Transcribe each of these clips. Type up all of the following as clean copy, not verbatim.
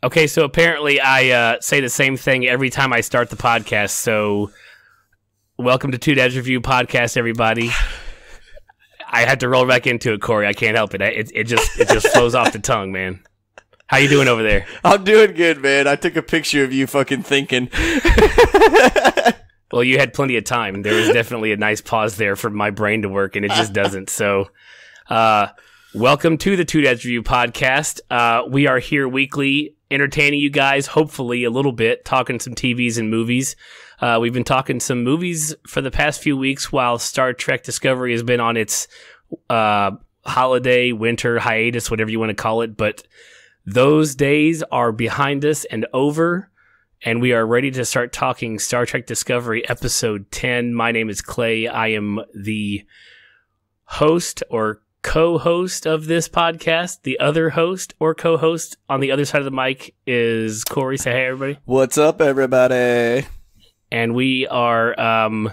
Okay, so apparently I say the same thing every time I start the podcast. So, welcome to Two Dads Review Podcast, everybody. I had to roll back into it, Corey. I can't help it. It just flows off the tongue, man. How you doing over there? I'm doing good, man. I took a picture of you fucking thinking. Well, you had plenty of time. There was definitely a nice pause there for my brain to work, and it just doesn't. So, welcome to the Two Dads Review Podcast. We are here weekly, entertaining you guys, hopefully a little bit, talking some TVs and movies. We've been talking some movies for the past few weeks while Star Trek Discovery has been on its holiday, winter hiatus, whatever you want to call it. But those days are behind us and over, and we are ready to start talking Star Trek Discovery Episode 10. My name is Clay. I am the host or co-host of this podcast. The other host or co-host on the other side of the mic is Corey. Say hey, everybody. What's up, everybody? And we are, I'm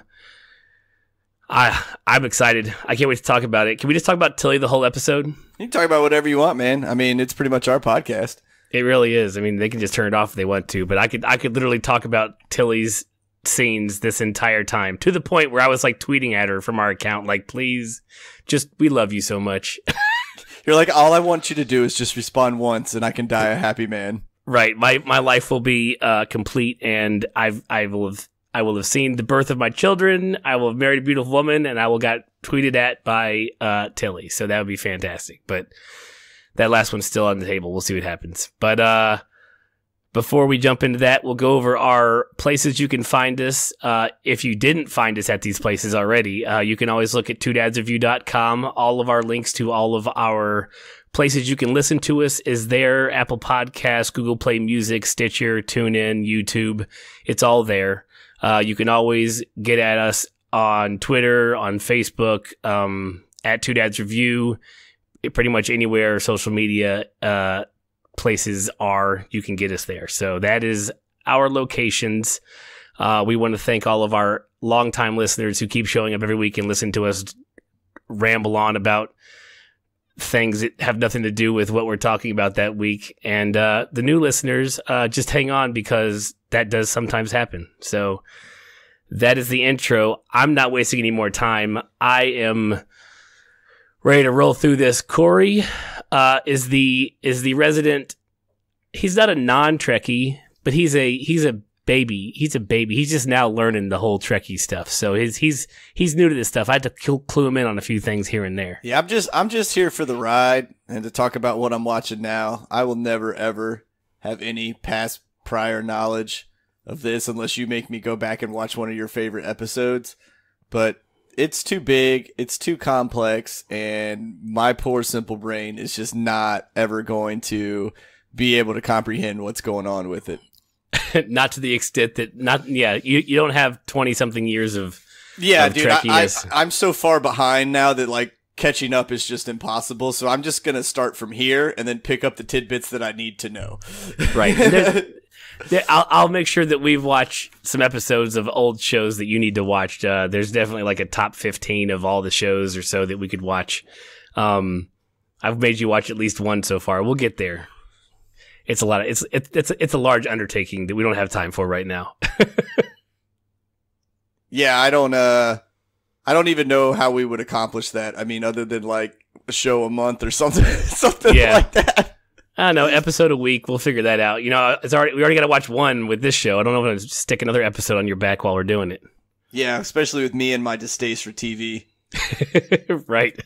excited. I can't wait to talk about it. Can we just talk about Tilly the whole episode? You can talk about whatever you want, man. I mean, it's pretty much our podcast. It really is. I mean, they can just turn it off if they want to, but I could literally talk about Tilly's scenes this entire time, to the point where I was like tweeting at her from our account, like, please, just, we love you so much. You're like, all I want you to do is just respond once and I can die a happy man. Right. My life will be complete, and I will have seen the birth of my children. I will have married a beautiful woman, and I will got tweeted at by Tilly. So that would be fantastic. But that last one's still on the table. We'll see what happens. But before we jump into that, we'll go over our places you can find us. If you didn't find us at these places already, you can always look at twodadsreview.com. All of our links to all of our places you can listen to us is there. Apple Podcasts, Google Play Music, Stitcher, TuneIn, YouTube. It's all there. You can always get at us on Twitter, on Facebook, at Two Dads Review. Pretty much anywhere social media places are, you can get us there. So that is our locations. We want to thank all of our longtime listeners who keep showing up every week and listen to us ramble on about things that have nothing to do with what we're talking about that week. And the new listeners, just hang on, because that does sometimes happen. So that is the intro. I'm not wasting any more time. I am ready to roll through this. Corey is the resident. He's not a non-Trekkie, but he's a baby. He's a baby. He's just now learning the whole Trekkie stuff. So he's new to this stuff. I had to clue him in on a few things here and there. Yeah, I'm just here for the ride and to talk about what I'm watching now. I will never ever have any prior knowledge of this unless you make me go back and watch one of your favorite episodes. But it's too big, it's too complex, and my poor simple brain is just not ever going to be able to comprehend what's going on with it. Not to the extent that you don't have 20-something years of dude. Trekkiness. I'm so far behind now that like catching up is just impossible. So I'm just gonna start from here and then pick up the tidbits that I need to know. Right. I'll make sure that we've watched some episodes of old shows that you need to watch. There's definitely like a top 15 of all the shows or so that we could watch. I've made you watch at least one so far. We'll get there. It's a lot. It's a large undertaking that we don't have time for right now. Yeah, I don't even know how we would accomplish that. I mean, other than like a show a month or something like that. I don't know, episode a week. We'll figure that out. You know, we already got to watch one with this show. I don't know if I'm going to stick another episode on your back while we're doing it. Yeah, especially with me and my distaste for TV. Right.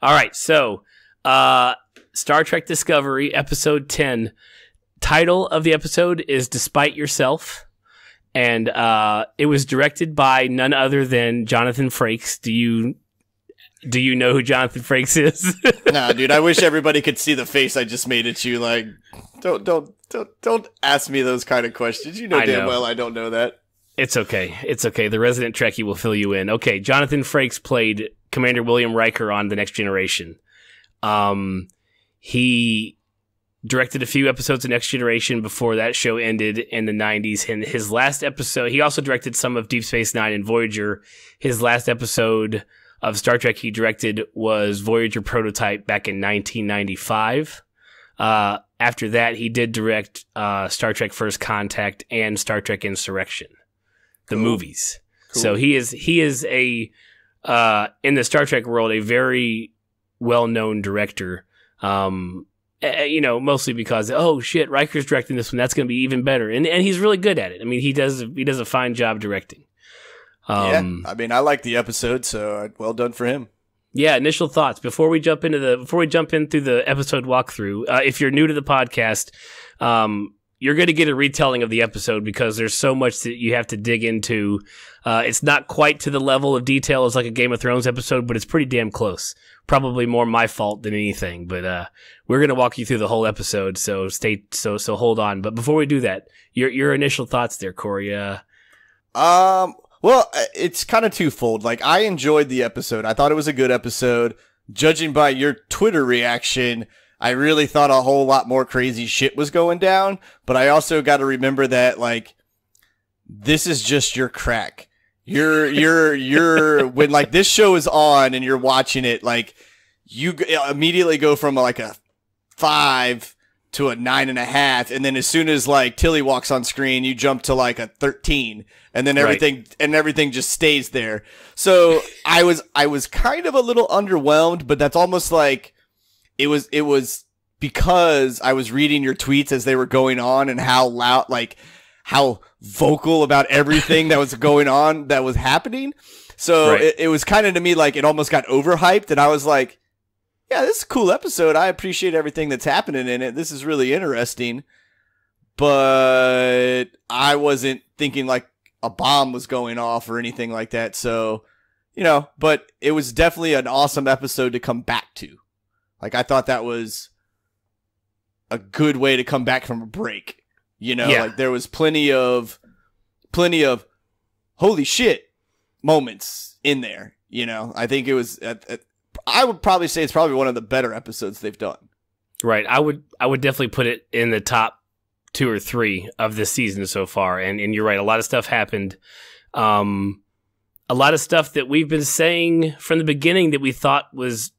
All right. So, Star Trek Discovery, episode 10. Title of the episode is Despite Yourself. And it was directed by none other than Jonathan Frakes. Do you know who Jonathan Frakes is? Nah, dude, I wish everybody could see the face I just made at you. Like, don't ask me those kind of questions. You know damn well I don't know that. It's okay. It's okay. The resident Trekkie will fill you in. Okay, Jonathan Frakes played Commander William Riker on The Next Generation. He directed a few episodes of Next Generation before that show ended in the 90s. And his last episode, he also directed some of Deep Space Nine and Voyager. His last episode of Star Trek he directed was Voyager Prototype back in 1995. after that, he did direct Star Trek First Contact and Star Trek Insurrection, the movies. Cool. So he is a in the Star Trek world a very well-known director. Mostly because oh shit, Riker's directing this one, that's going to be even better, and he's really good at it. I mean, he does a fine job directing. I mean, I like the episode, so well done for him. Yeah, initial thoughts before we jump in through the episode walkthrough. If you're new to the podcast, you're going to get a retelling of the episode because there's so much that you have to dig into. It's not quite to the level of detail as like a Game of Thrones episode, but it's pretty damn close. Probably more my fault than anything, but we're going to walk you through the whole episode, so hold on. But before we do that, your initial thoughts there, Corey. Well, it's kind of twofold. Like, I enjoyed the episode. I thought it was a good episode. Judging by your Twitter reaction, I really thought a whole lot more crazy shit was going down. But I also got to remember that, like, this is just your crack. You're when like this show is on and you're watching it, like you immediately go from like a 5 to a 9.5, and then as soon as like Tilly walks on screen, you jump to like a 13, and then everything just stays there. So I was kind of a little underwhelmed, but that's almost like it was because I was reading your tweets as they were going on and how loud, like how vocal about everything that was going on that was happening. So it was kind of to me like it almost got overhyped, and I was like, yeah, this is a cool episode. I appreciate everything that's happening in it. This is really interesting. But I wasn't thinking like a bomb was going off or anything like that. So, but it was definitely an awesome episode to come back to. Like, I thought that was a good way to come back from a break. Like there was plenty of holy shit moments in there. I think it was I would probably say it's probably one of the better episodes they've done. Right. I would definitely put it in the top 2 or 3 of this season so far. And you're right. A lot of stuff happened. A lot of stuff that we've been saying from the beginning that we thought was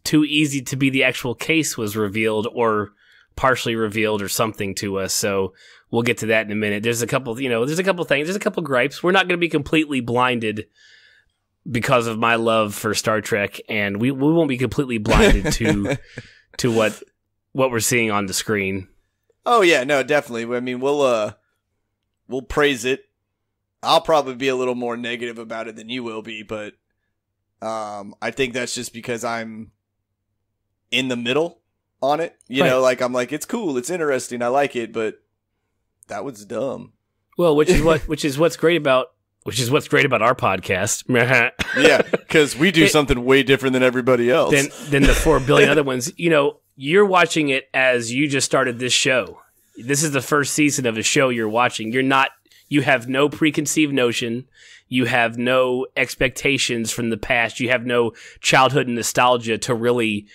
too easy to be the actual case was revealed or partially revealed or something to us. So we'll get to that in a minute. There's a couple things. There's a couple gripes. We're not going to be completely blinded because of my love for Star Trek, and we won't be completely blinded to what we're seeing on the screen. Oh yeah, no, definitely. I mean, we'll praise it. I'll probably be a little more negative about it than you will be, but I think that's just because I'm in the middle on it. Like I'm like, it's cool, it's interesting, I like it, but that was dumb. Well, which is what's great about our podcast. Yeah, because we do something way different than everybody else. Than the 4 billion other ones. You're watching it as you just started this show. This is the first season of a show you're watching. You have no preconceived notion. You have no expectations from the past. You have no childhood nostalgia to really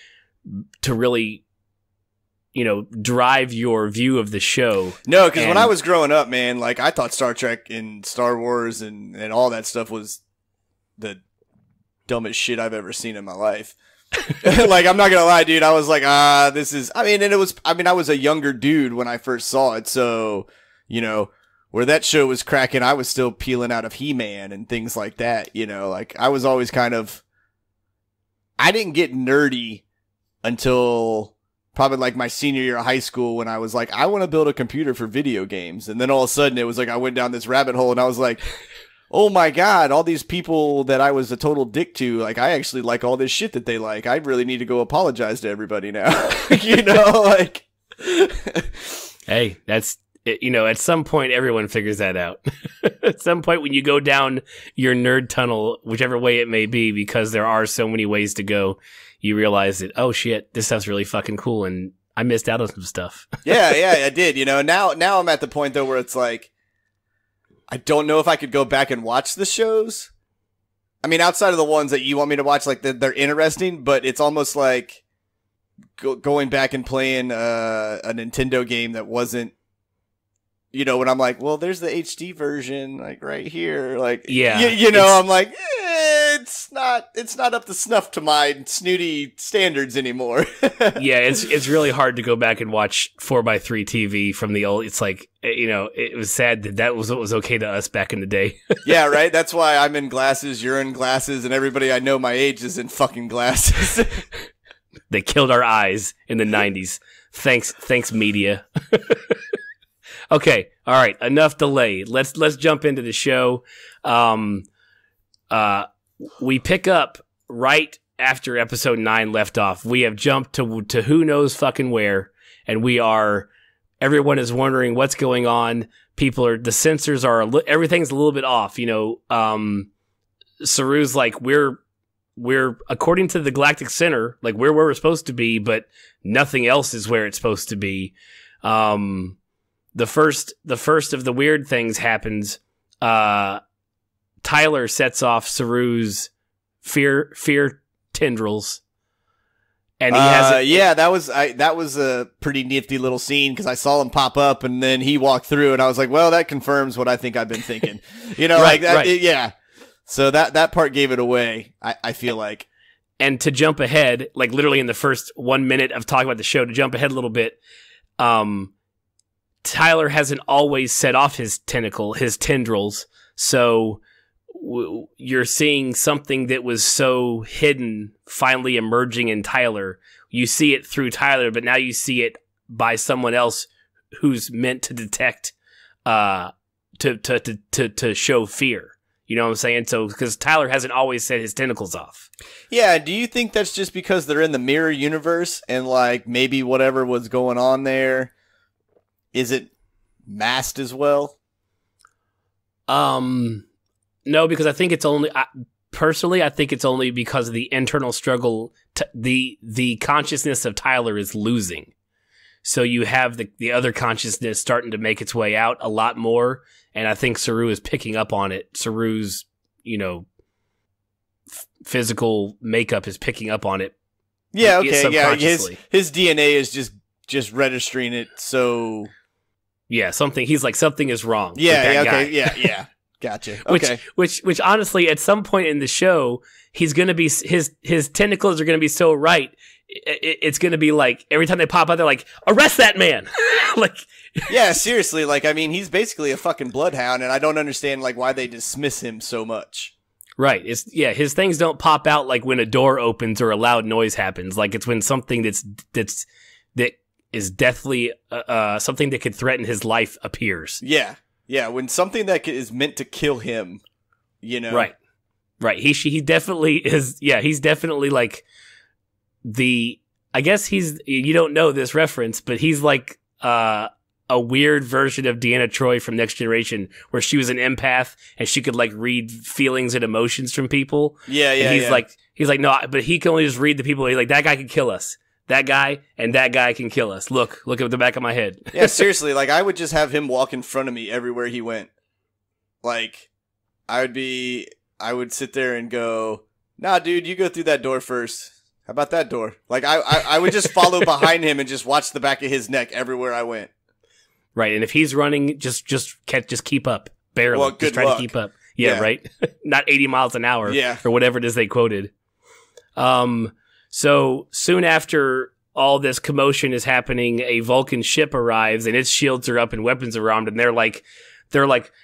drive your view of the show. No, because when I was growing up, man, like I thought Star Trek and Star Wars and all that stuff was the dumbest shit I've ever seen in my life. Like, I'm not gonna lie, dude. I was like, this is. I was a younger dude when I first saw it, so where that show was cracking, I was still peeling out of He-Man and things like that. Like I was always kind of. I didn't get nerdy until probably like my senior year of high school when I was like, I want to build a computer for video games. And then all of a sudden it was like, I went down this rabbit hole and I was like, oh my God, all these people that I was a total dick to, like, I actually like all this shit that they like. I really need to go apologize to everybody now. Like. Hey, that's, at some point everyone figures that out. At some point when you go down your nerd tunnel, whichever way it may be, because there are so many ways to go, you realize that, oh shit, this stuff's really fucking cool and I missed out on some stuff. Yeah, I did. Now I'm at the point though where it's like, I don't know if I could go back and watch the shows. I mean, outside of the ones that you want me to watch, like they're interesting, but it's almost like going back and playing a Nintendo game that wasn't, when I'm like, well, there's the HD version, like right here, like, yeah, I'm like, it's not up to snuff to my snooty standards anymore. Yeah, it's really hard to go back and watch 4x3 TV from the old. It's like, it was sad that was what was okay to us back in the day. Yeah, right. That's why I'm in glasses, you're in glasses, and everybody I know my age is in fucking glasses. They killed our eyes in the 90s. Thanks media. Okay, all right, enough delay. Let's jump into the show. We pick up right after episode 9 left off. We have jumped to who knows fucking where, and everyone is wondering what's going on. The sensors are, everything's a little bit off. Saru's like, we're according to the Galactic Center, like we're where we're supposed to be, but nothing else is where it's supposed to be. The first of the weird things happens. Tyler sets off Saru's fear tendrils, and he has that was a pretty nifty little scene because I saw him pop up and then he walked through, and I was like, well, that confirms what I think I've been thinking. Right, like that, right. Yeah. So that part gave it away. I feel like. And to jump ahead, like literally in the first 1 minute of talking about the show, to jump ahead a little bit, Tyler hasn't always set off his tendrils, so you're seeing something that was so hidden finally emerging in Tyler. You see it through Tyler, but now you see it by someone else who's meant to detect, to show fear. You know what I'm saying? So, because Tyler hasn't always set his tentacles off. Yeah, do you think that's just because they're in the mirror universe and like maybe whatever was going on there, is it masked as well? No, because I think it's only personally. I think it's only because of the internal struggle. The consciousness of Tyler is losing, so you have the other consciousness starting to make its way out a lot more, and I think Saru is picking up on it. Saru's physical makeup is picking up on it. Yeah, okay, yeah. His DNA is just registering it. So yeah, something is wrong. Yeah, okay, yeah. Gotcha. Okay. Which honestly, at some point in the show, he's gonna be his tentacles are gonna be so right. It's gonna be like every time they pop out, they're like, arrest that man. Like, yeah, seriously. Like, I mean, he's basically a fucking bloodhound, and I don't understand like why they dismiss him so much. Right. His things don't pop out like when a door opens or a loud noise happens. Like it's when something that is deathly something that could threaten his life appears. Yeah. Yeah, when something that is meant to kill him, Right. He definitely is. Yeah, he's definitely like I guess you don't know this reference, but he's like a weird version of Deanna Troi from Next Generation, where she was an empath and she could like read feelings and emotions from people. Yeah. And he's like, no, but he can only just read the people. He's like, that guy can kill us. That guy and that guy can kill us. Look at the back of my head. Yeah, seriously, like I would just have him walk in front of me everywhere he went. Like I would sit there and go, nah, dude, you go through that door first. How about that door? Like I would just follow behind him and just watch the back of his neck everywhere I went. Right, and if he's running, just keep up. Barely. Well, just try to keep up. Yeah, right? Not 80 miles an hour. Yeah. Or whatever it is they quoted. So soon after all this commotion is happening, a Vulcan ship arrives and its shields are up and weapons are armed, and they're like,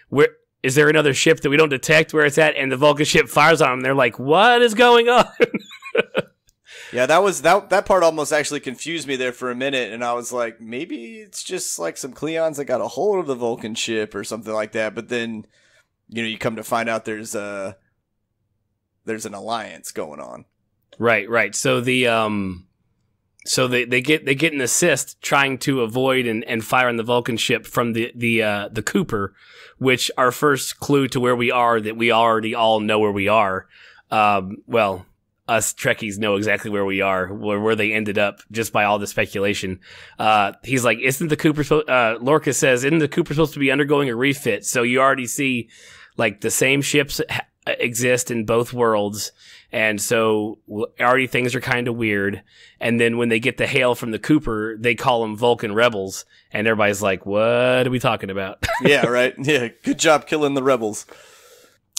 where is there another ship that we don't detect where it's at? And the Vulcan ship fires on them. They're like, what is going on? Yeah, that part almost actually confused me there for a minute, and I was like, maybe it's just like some Klingons that got a hold of the Vulcan ship or something like that. But then, you come to find out there's an alliance going on. Right. So they get an assist trying to avoid and fire on the Vulcan ship from the Cooper, which our first clue to where we are, that we already all know where we are. Well, us Trekkies know exactly where we are, where they ended up just by all the speculation. He's like, isn't the Cooper Lorca says, isn't the Cooper supposed to be undergoing a refit? So you already see like the same ships exist in both worlds. And so already things are kind of weird. And then when they get the hail from the Cooper, they call them Vulcan rebels. And everybody's like, what are we talking about? Yeah, right. Yeah, good job killing the rebels.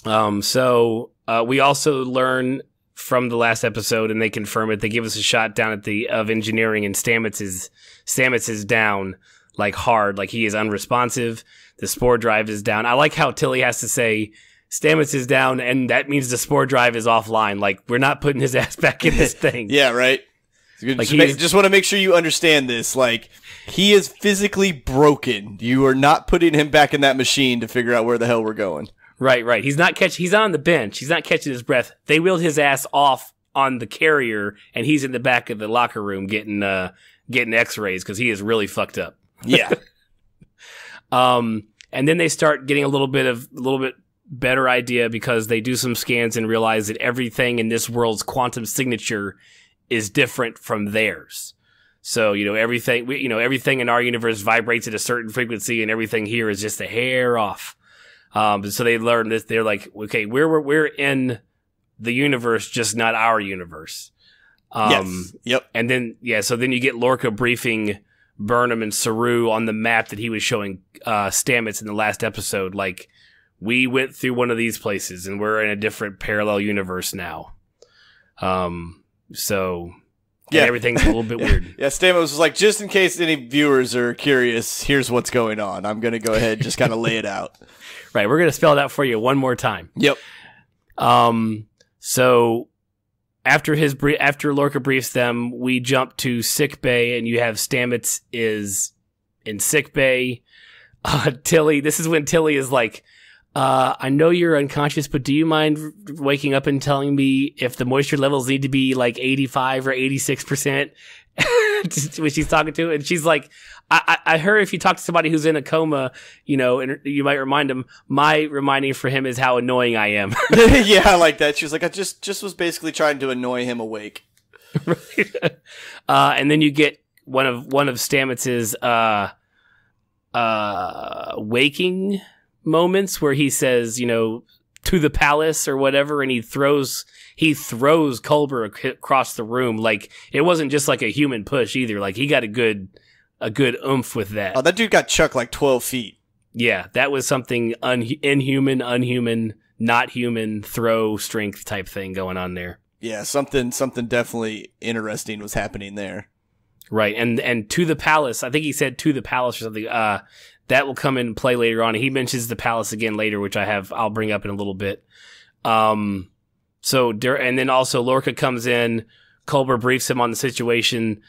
So We also learn from the last episode, and they confirm it. They give us a shot down at of engineering, and Stamets is down like hard, like he is unresponsive. The spore drive is down. I like how Tilly has to say Stamets is down, and that means the spore drive is offline. Like, we're not putting his ass back in this thing. Yeah, right. Like just want to make sure you understand this. Like, he is physically broken. You are not putting him back in that machine to figure out where the hell we're going. Right. He's on the bench. He's not catching his breath. They wheeled his ass off on the carrier, and he's in the back of the locker room getting X-rays because he is really fucked up. Yeah. And then they start getting a little bit better idea because they do some scans and realize that everything in this world's quantum signature is different from theirs. So, everything in our universe vibrates at a certain frequency, and everything here is just a hair off. So they learn this. They're like, okay, we're in the universe, just not our universe. Yes. Yep. And then, so then you get Lorca briefing Burnham and Saru on the map that he was showing Stamets in the last episode. Like, we went through one of these places, and we're in a different parallel universe now. So everything's a little bit weird. Yeah, Stamos was like, just in case any viewers are curious, here's what's going on. I'm going to go ahead and just kind of lay it out. Right, we're going to spell it out for you one more time. Yep. So after Lorca briefs them, we jump to sick bay, and you have Stamets is in sick bay. Tilly, this is when Tilly is like, I know you're unconscious, but do you mind waking up and telling me if the moisture levels need to be like 85 or 86%? When she's talking to, and she's like, I heard if you talk to somebody who's in a coma, and you might remind him, my reminding for him is how annoying I am. Yeah, I like that. She was like, I just was basically trying to annoy him awake. Right. And then you get one of Stamets's waking moments where he says, to the palace or whatever, and he throws Culber across the room. Like, it wasn't just like a human push either. Like, he got a good oomph with that. Oh, that dude got chucked like 12 feet. Yeah, that was something unhuman, not human, throw strength type thing going on there. Yeah, something definitely interesting was happening there. Right, and to the palace, I think he said to the palace or something, that will come in play later on. He mentions the palace again later, which I'll bring up in a little bit. And then also Lorca comes in, Culber briefs him on the situation.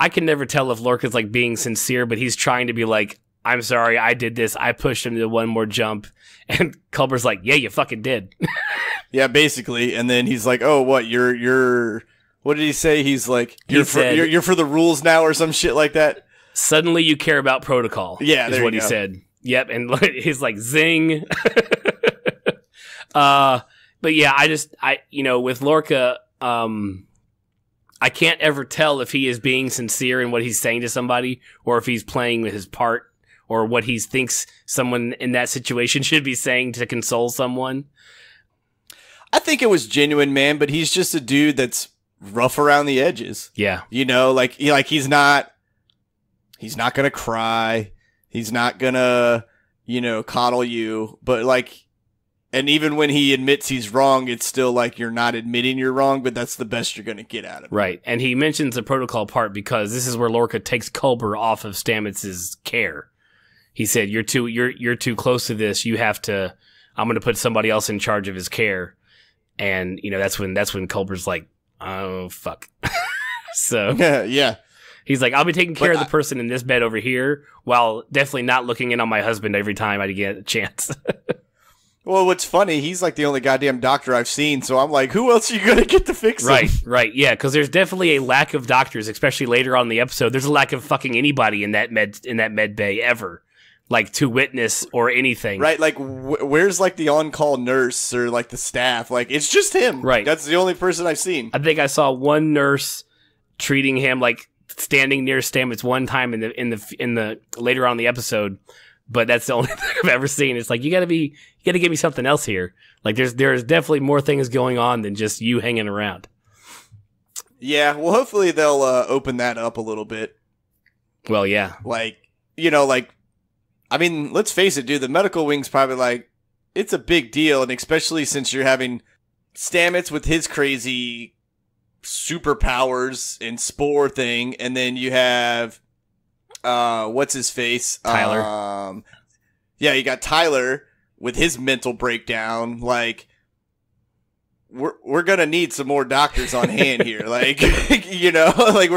I can never tell if Lorca's like being sincere, but he's trying to be like, I'm sorry, I did this. I pushed him to one more jump. And Culber's like, yeah, you fucking did. Yeah, basically. And then he's like, oh, what, you're what did he say? He's like, you're for the rules now or some shit like that. Suddenly you care about protocol. Yeah, is what he said. Yep, and he's like, zing. But yeah, with Lorca, I can't ever tell if he is being sincere in what he's saying to somebody, or if he's playing with his part, or what he thinks someone in that situation should be saying to console someone. I think it was genuine, man, but he's just a dude that's rough around the edges. Yeah. He's not gonna cry. He's not gonna, coddle you. But and even when he admits he's wrong, it's still like you're not admitting you're wrong, but that's the best you're gonna get out of it. Right. And he mentions the protocol part because this is where Lorca takes Culber off of Stamets' care. He said, you're too close to this. I'm gonna put somebody else in charge of his care. And, that's when Culber's like, oh, fuck. So. Yeah. He's like, I'll be taking care of the person in this bed over here, while definitely not looking in on my husband every time I get a chance. Well, what's funny, he's like the only goddamn doctor I've seen, so I'm like, who else are you going to get to fix him? Right, yeah, because there's definitely a lack of doctors, especially later on in the episode. There's a lack of fucking anybody in that med bay ever, like to witness or anything. Right, like where's like the on-call nurse or like the staff? Like, it's just him. Right, that's the only person I've seen. I think I saw one nurse treating him, like standing near Stamets one time in the later on in the episode. But that's the only thing I've ever seen. It's like, you gotta give me something else here. Like, there's definitely more things going on than just you hanging around. Yeah, well, hopefully they'll open that up a little bit. Well, yeah. I mean, let's face it, dude, the medical wing's probably like, it's a big deal, and especially since you're having Stamets with his crazy superpowers and spore thing, and then you have what's his face? Tyler. Yeah, you got Tyler with his mental breakdown. Like, we're gonna need some more doctors on hand here. Like, you know, like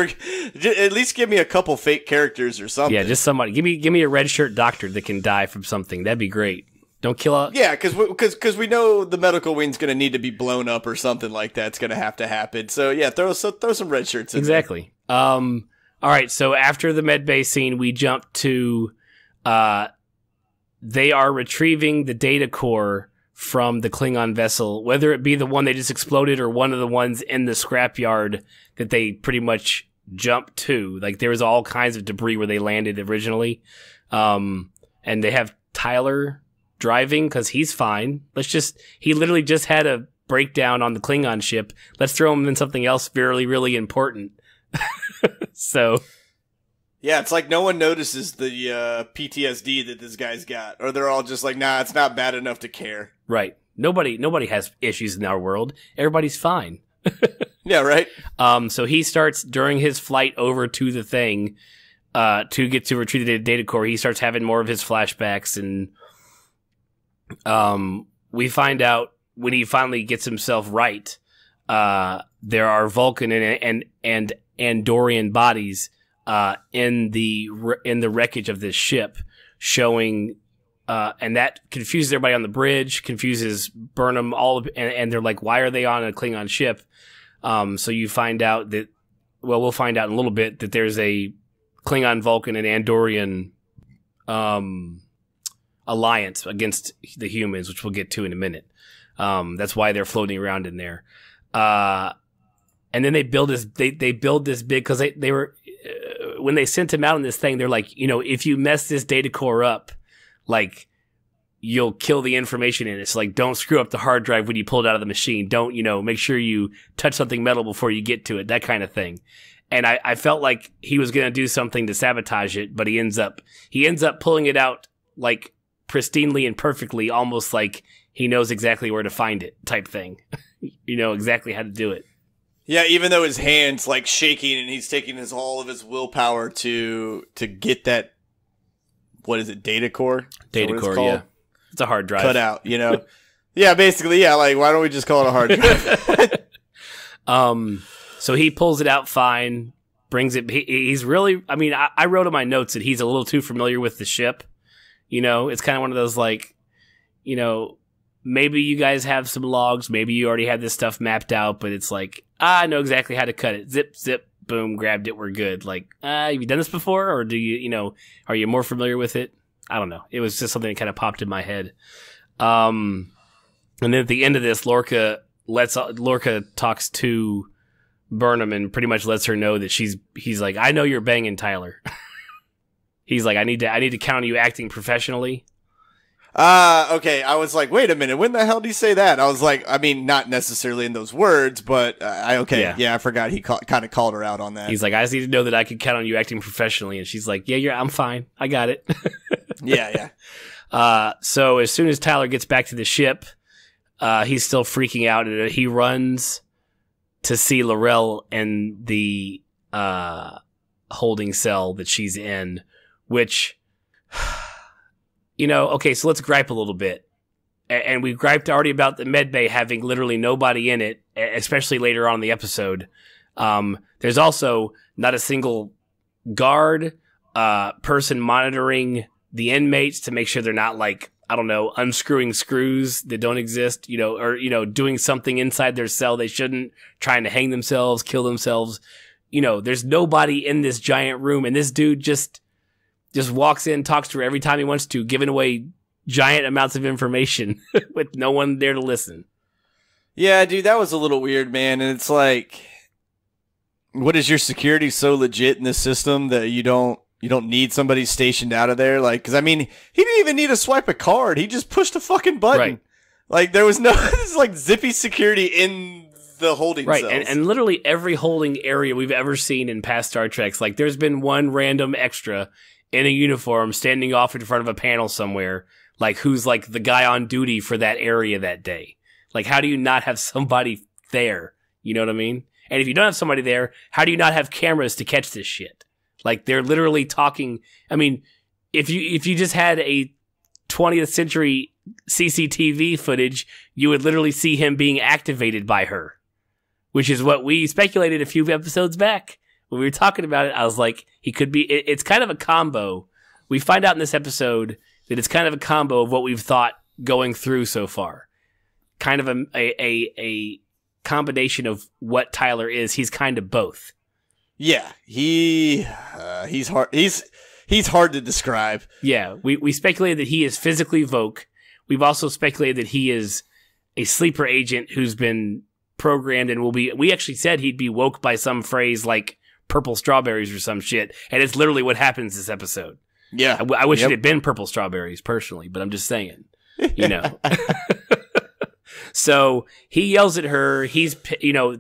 at least give me a couple fake characters or something. Yeah, just somebody. Give me a red shirt doctor that can die from something. That'd be great. Don't kill out. Yeah, because we know the medical wing's gonna need to be blown up or something like that's gonna have to happen. So yeah, throw some red shirts in exactly. there. All right. So after the med bay scene, we jump to they are retrieving the data core from the Klingon vessel, whether it be the one they just exploded or one of the ones in the scrapyard that they pretty much jumped to. Like, there was all kinds of debris where they landed originally. And they have Tyler driving because he's fine. He literally just had a breakdown on the Klingon ship. Let's throw him in something else really, really important. So... yeah, it's like no one notices the PTSD that this guy's got. Or they're all just like, nah, it's not bad enough to care. Right. Nobody has issues in our world. Everybody's fine. Yeah, right? So he starts, during his flight over to the thing, to get to retrieve the data core, he starts having more of his flashbacks, and we find out when he finally gets himself right, there are Vulcan and Andorian bodies in the wreckage of this ship, showing, and that confuses everybody on the bridge, confuses Burnham, and they're like, why are they on a Klingon ship? So you find out that, well, we'll find out in a little bit that there's a Klingon, Vulcan, and Andorian alliance against the humans, which we'll get to in a minute. That's why they're floating around in there. And then they build this big, because they were, when they sent him out on this thing, they're like, you know, if you mess this data core up, like, you'll kill the information in it. So, like, don't screw up the hard drive when you pull it out of the machine. Don't, you know, make sure you touch something metal before you get to it, that kind of thing. And I felt like he was going to do something to sabotage it, but he ends up pulling it out, like, pristinely and perfectly, almost like he knows exactly where to find it type thing. You know exactly how to do it. Yeah, even though his hand's like shaking and he's taking all of his willpower to get that, what is it, data core? Data core, yeah. It's a hard drive. Cut out, you know? Yeah, basically, yeah, like, why don't we just call it a hard drive? So he pulls it out fine, brings it, he's really, I mean, I wrote in my notes that he's a little too familiar with the ship. You know, it's kind of one of those, like, you know, maybe you guys have some logs, maybe you already have this stuff mapped out, but it's like, I know exactly how to cut it. Zip, zip, boom, grabbed it, we're good. Like, have you done this before, or do you, you know, are you more familiar with it? I don't know. It was just something that kind of popped in my head. And then at the end of this, Lorca talks to Burnham and pretty much lets her know that he's like, I know you're banging Tyler. He's like, I need to count on you acting professionally. Okay. I was like, wait a minute. When the hell did he say that? I was like, I mean, not necessarily in those words, but yeah, I forgot he kind of called her out on that. He's like, I just need to know that I can count on you acting professionally. And she's like, yeah, I'm fine. I got it. Yeah. So as soon as Tyler gets back to the ship, he's still freaking out, and he runs to see L'Rell in the holding cell that she's in, which, you know, okay, so let's gripe a little bit. And we griped already about the medbay having literally nobody in it, especially later on in the episode. There's also not a single guard, person monitoring the inmates to make sure they're not, like, I don't know, unscrewing screws that don't exist, you know, or, you know, doing something inside their cell they shouldn't, trying to hang themselves, kill themselves. You know, there's nobody in this giant room, and this dude just walks in, talks to her every time he wants to, giving away giant amounts of information with no one there to listen. Yeah, dude, that was a little weird, man. And it's like, what is your security so legit in this system that you don't need somebody stationed out of there? Like, because I mean, he didn't even need to swipe a card. He just pushed a fucking button. Right. Like, there was no this is like zippy security in the holding cells. Right, and literally every holding area we've ever seen in past Star Treks, like, there's been one random extra in a uniform standing off in front of a panel somewhere. like who's like the guy on duty for that area that day. Like, how do you not have somebody there? You know what I mean? And if you don't have somebody there, how do you not have cameras to catch this shit? Like, they're literally talking. I mean, if you just had a 20th century CCTV footage, you would literally see him being activated by her, which is what we speculated a few episodes back when we were talking about it. I was like, he could be. It's kind of a combo. We find out in this episode that it's kind of a combo of what we've thought going through so far. Kind of a combination of what Tyler is. He's kind of both. Yeah, he's hard. He's hard to describe. Yeah, we speculated that he is physically Voke. We've also speculated that he is a sleeper agent who's been programmed and will be. We actually said he'd be woke by some phrase like purple strawberries or some shit, and it's literally what happens this episode. Yeah, I wish it had been purple strawberries personally, but I'm just saying, you know. So he yells at her.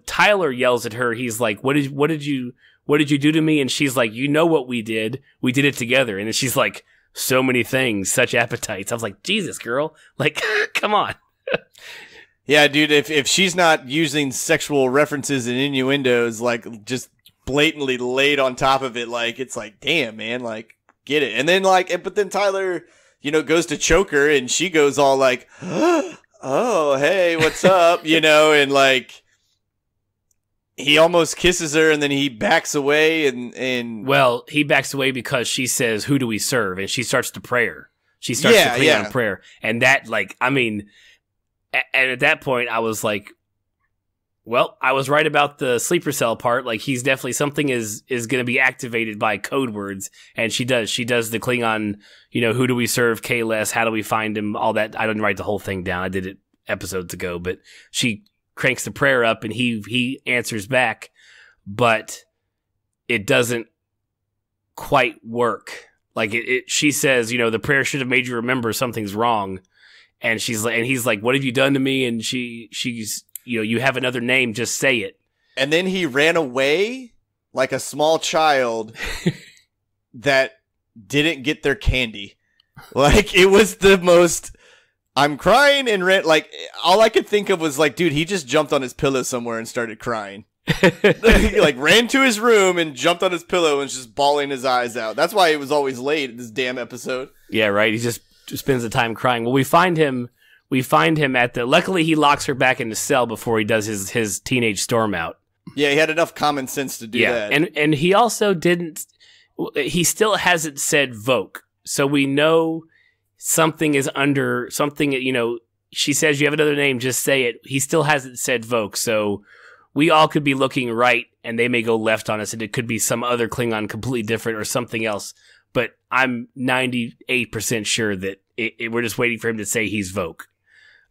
Tyler yells at her. He's like, "What did you do to me?" And she's like, "You know what we did? We did it together." And then she's like, "So many things, such appetites." I was like, "Jesus, girl, like, come on." Yeah, dude. If she's not using sexual references and innuendos, like just blatantly laid on top of it, like it's like, damn, man, like get it. And then but then Tyler, goes to choke her, and she goes all like, "Oh, hey, what's up?" And like, he almost kisses her, and then he backs away, and well, he backs away because she says, "Who do we serve?" And she starts to prayer. She starts to pray on prayer, and that, like, I mean, and at that point, I was like, well, I was right about the sleeper cell part. Like, he's definitely something is going to be activated by code words, and she does the Klingon, who do we serve, K-less, how do we find him, all that. I didn't write the whole thing down. I did it episodes ago, but she cranks the prayer up, and he answers back, but it doesn't quite work. Like, she says, the prayer should have made you remember something's wrong, and he's like, "What have you done to me?" And she's, "You have another name, just say it." And then he ran away like a small child that didn't get their candy. Like, it was the most, I'm crying and ran, like, all I could think of was like, dude, he just jumped on his pillow somewhere and started crying. He like ran to his room and jumped on his pillow and was just bawling his eyes out. That's why he was always late in this damn episode. Yeah, right. He just spends the time crying. Well, we find him at luckily he locks her back in the cell before he does his teenage storm out. Yeah, he had enough common sense to do that. And he also he still hasn't said Voke. So we know something is under something, she says, "You have another name, just say it." He still hasn't said Voke. So we all could be looking right and they may go left on us, and it could be some other Klingon completely different or something else. But I'm 98% sure that we're just waiting for him to say he's Voke.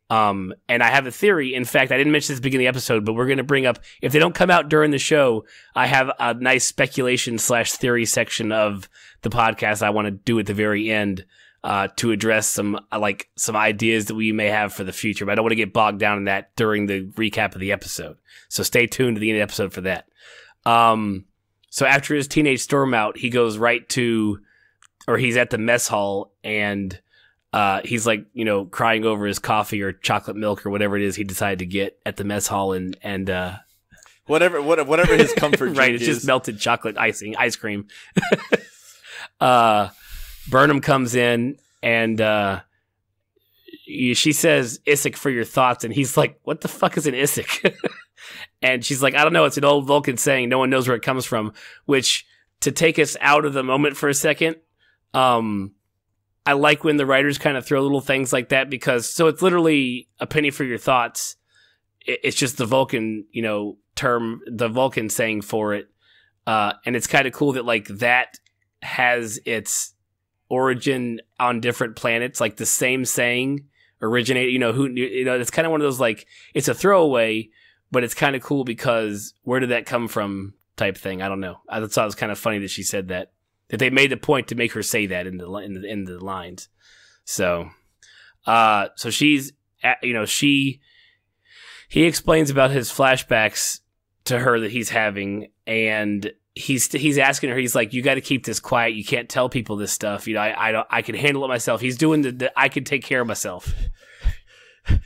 And I have a theory. In fact, I didn't mention this at the beginning of the episode, but we're going to bring up, if they don't come out during the show, I have a nice speculation/theory section of the podcast I want to do at the very end, to address some ideas that we may have for the future. But I don't want to get bogged down in that during the recap of the episode. So stay tuned to the end of the episode for that. So after his teenage storm out, he goes right to, or he's at the mess hall, and he's like, crying over his coffee or chocolate milk or whatever it is he decided to get at the mess hall, and whatever his comfort drink right, it's just melted chocolate ice cream. Burnham comes in, and she says, "Isik for your thoughts," and he's like, "What the fuck is an Isik?" And she's like, "I don't know. It's an old Vulcan saying. No one knows where it comes from." Which, to take us out of the moment for a second, I like when the writers kind of throw little things like that, because so it's literally a penny for your thoughts. It's just the Vulcan, term, the Vulcan saying for it. And it's kind of cool that like that has its origin on different planets, like the same saying originated, it's kind of one of those, like, it's a throwaway, but it's kind of cool because where did that come from type thing. I don't know. I thought it was kind of funny that she said that they made the point to make her say that in the lines. So she's, he explains about his flashbacks to her that he's having, and he's asking her. He's like, you got to keep this quiet. You can't tell people this stuff. You know, I can handle it myself. He's doing the I can take care of myself.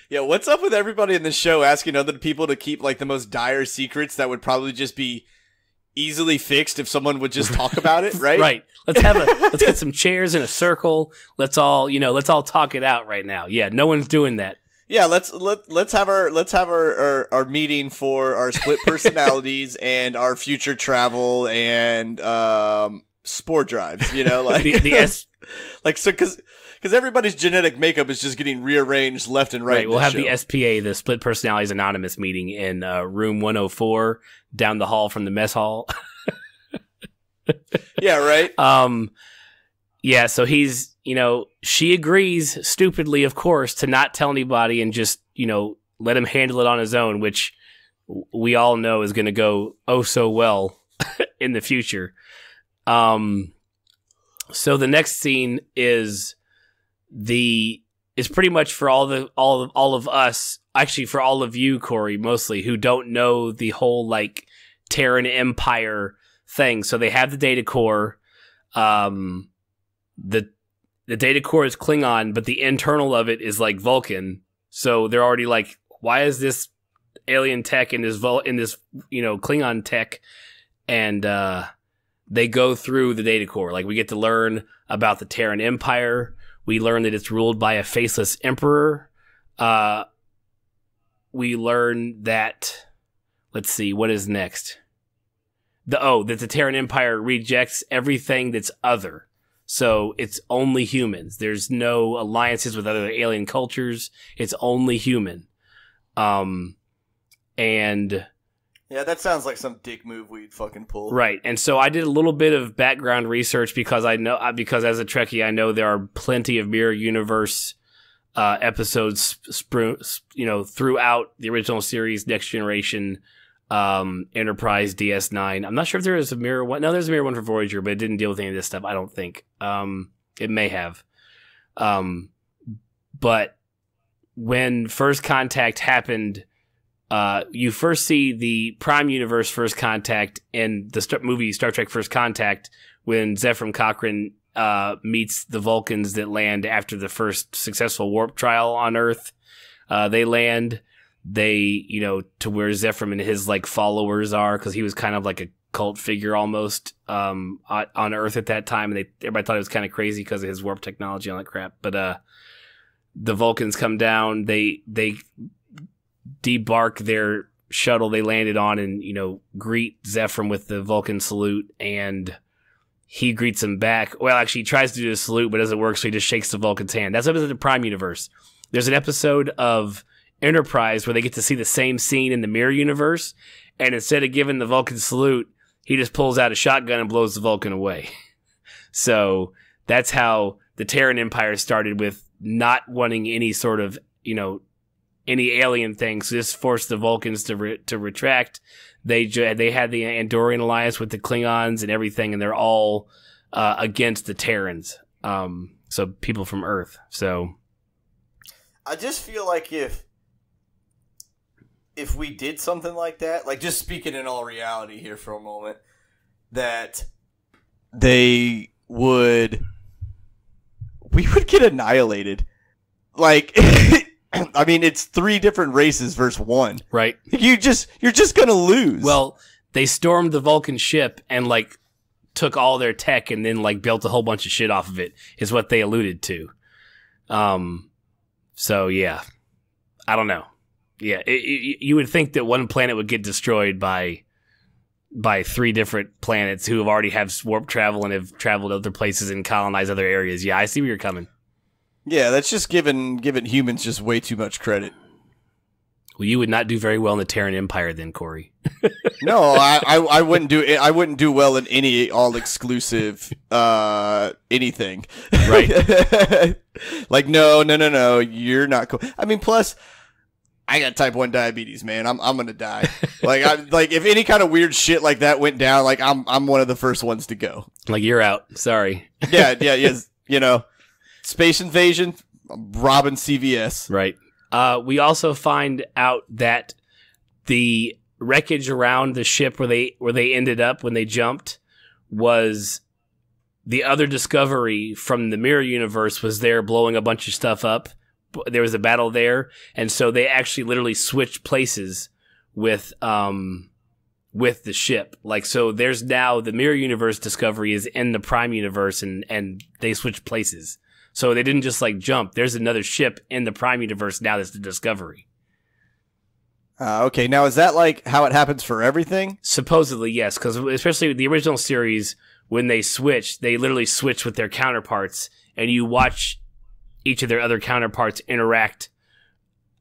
Yeah, what's up with everybody in the show asking other people to keep like the most dire secrets that would probably just be easily fixed if someone would just talk about it, right? Right. Let's get some chairs in a circle. Let's all talk it out right now. Yeah, no one's doing that. Yeah, let's have our meeting for our split personalities and our future travel and spore drives, you know, like like so because everybody's genetic makeup is just getting rearranged left and right. Right, we'll have the SPA, the Split Personalities Anonymous meeting in room 104 down the hall from the mess hall. Yeah, right. Yeah, so he's, you know, she agrees stupidly, of course, to not tell anybody and just, you know, let him handle it on his own, which we all know is going to go oh so well in the future. So the next scene is pretty much for all of us, actually for all of you, Corey, mostly, who don't know the whole like Terran Empire thing. So they have the data core. The data core is Klingon, but the internal of it is like Vulcan. So they're already like, why is this alien tech in this you know, Klingon tech? And they go through the data core. Like, we get to learn about the Terran Empire. We learn that it's ruled by a faceless emperor. We learn that, let's see, what is next? That the Terran Empire rejects everything that's other. So it's only humans. There's no alliances with other alien cultures. It's only human. And yeah, that sounds like some dick move we'd fucking pull. Right. And so I did a little bit of background research because because as a Trekkie, I know there are plenty of Mirror Universe episodes, you know, throughout the original series, Next Generation, Enterprise, DS9. I'm not sure if there is a mirror one. No, there's a mirror one for Voyager, but it didn't deal with any of this stuff, I don't think. It may have. But when First Contact happened, you first see the Prime Universe First Contact in the movie Star Trek First Contact when Zefram Cochrane meets the Vulcans that land after the first successful warp trial on Earth. They land. You know, to where Zefram and his like followers are, because he was kind of like a cult figure almost on Earth at that time, and everybody thought it was kind of crazy because of his warp technology and all that crap. But the Vulcans come down, they debark their shuttle they landed on, and you know, greet Zefram with the Vulcan salute, and he greets him back. Well, actually, he tries to do the salute, but it doesn't work, so he just shakes the Vulcan's hand. That's up in the Prime Universe. There's an episode of Enterprise where they get to see the same scene in the Mirror Universe, and instead of giving the Vulcan salute, he just pulls out a shotgun and blows the Vulcan away. So that's how the Terran Empire started, with not wanting any sort of, you know, any alien things. So this forced the Vulcans to retract. They had the Andorian alliance with the Klingons and everything, and they're all against the Terrans. So people from Earth. So I just feel like if we did something like that, like just speaking in all reality here for a moment, that we would get annihilated. Like, I mean, it's 3 different races versus 1. Right. You're just gonna lose. Well, they stormed the Vulcan ship and like took all their tech and then like built a whole bunch of shit off of it, is what they alluded to. So yeah, I don't know. Yeah, you would think that one planet would get destroyed by 3 different planets who already have warp travel and have traveled other places and colonized other areas. Yeah, I see where you're coming. Yeah, that's just giving humans just way too much credit. Well, you would not do very well in the Terran Empire then, Corey. No, I wouldn't do it. I wouldn't do well in any all exclusive anything. Right. Like no, you're not cool. I mean, plus I got type 1 diabetes, man. I'm gonna die. Like if any kind of weird shit like that went down, like I'm one of the first ones to go. Like, you're out. Sorry. Yeah. You know, space invasion, robbing CVS. Right. We also find out that the wreckage around the ship where they ended up when they jumped was the other Discovery from the mirror universe was there blowing a bunch of stuff up. There was a battle there, and so they actually literally switched places with the ship. Like, so there's now the mirror universe Discovery is in the Prime universe, and they switched places. So they didn't just like jump. There's another ship in the Prime universe now that's the Discovery. Okay, now is that like how it happens for everything? Supposedly, yes, because especially with the original series, when they switch, they literally switch with their counterparts, and you watch each of their other counterparts interact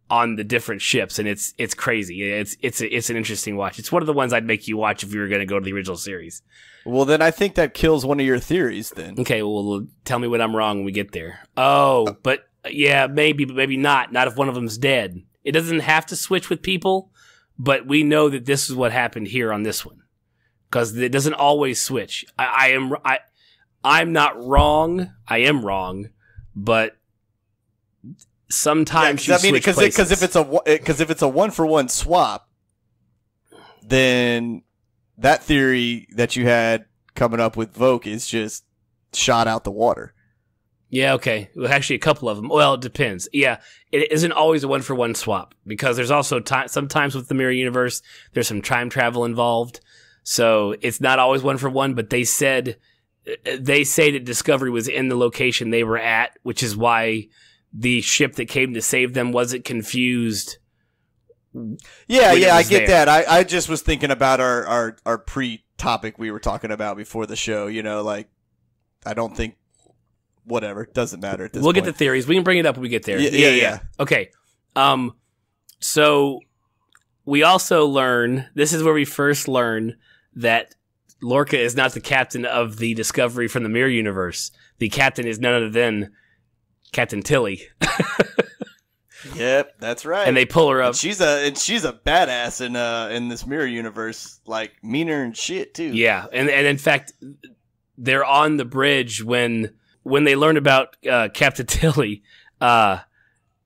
on the different ships, and it's crazy. It's an interesting watch. It's one of the ones I'd make you watch if you were going to go to the original series. Well, then I think that kills one of your theories. Then okay, well, tell me when I'm wrong when we get there. Oh, but yeah, maybe, but maybe not. Not if one of them's dead. It doesn't have to switch with people, but we know that this is what happened here on this one because it doesn't always switch. I'm not wrong. I am wrong, but sometimes you switch places. Because if it's a 1-for-1 swap, then that theory that you had coming up with Vogue is just shot out the water. Yeah, okay. Well, actually, a couple of them. Well, it depends. Yeah, it isn't always a 1-for-1 swap because there's also sometimes with the mirror universe, there's some time travel involved. So it's not always 1-for-1, but they say that Discovery was in the location they were at, which is why the ship that came to save them wasn't confused. Yeah, I get that. I just was thinking about our pre-topic we were talking about before the show. You know, like I don't think. Whatever, it doesn't matter at this point. We'll get the theories. We can bring it up when we get there. Yeah. Okay. So we also learn, this is where we first learn that Lorca is not the captain of the Discovery from the Mirror Universe. The captain is none other than Captain Tilly. Yep, that's right. And they pull her up. And she's a badass in this Mirror Universe, like meaner and shit too. Yeah, and in fact, they're on the bridge when they learn about Captain Tilly.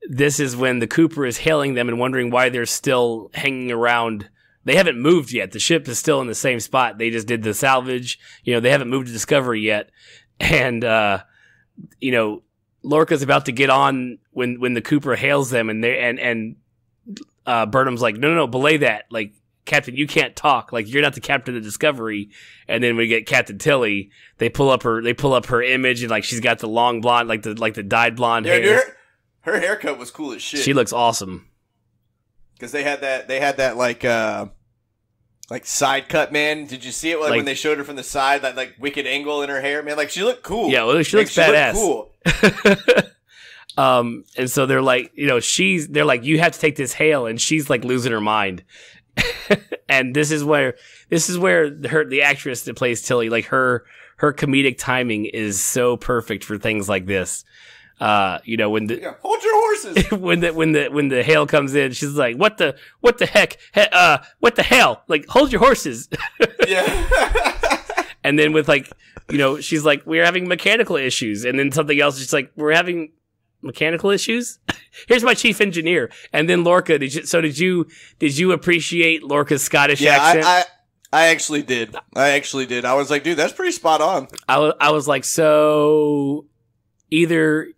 This is when the Cooper is hailing them and wondering why they're still hanging around. They haven't moved yet. The ship is still in the same spot. They just did the salvage. You know, they haven't moved to Discovery yet. And, you know, Lorca's about to get on when the Cooper hails them and Burnham's like, no, belay that. Like, Captain, you can't talk. Like, you're not the captain of the Discovery. And then we get Captain Tilly. They pull up her image, and like she's got the long blonde, like the dyed blonde hair. Dude, her haircut was cool as shit. She looks awesome. Because they had that like side cut, man. Did you see it when they showed her from the side, that like wicked angle in her hair, man? Like she looked cool. Yeah, well, she looks badass. Cool. And so they're like, you know, they're like, you have to take this hail, and she's like losing her mind. And this is where the actress that plays Tilly, like her comedic timing is so perfect for things like this. You know, when hold your horses. when the hail comes in, she's like, what the heck? What the hell? Like, hold your horses. Yeah. And then with like, you know, she's like, we're having mechanical issues, and then something else, she's like, we're having mechanical issues. Here's my chief engineer. And then Lorca, did you appreciate Lorca's Scottish accent? I actually did. I was like, dude, that's pretty spot on. I was like, so either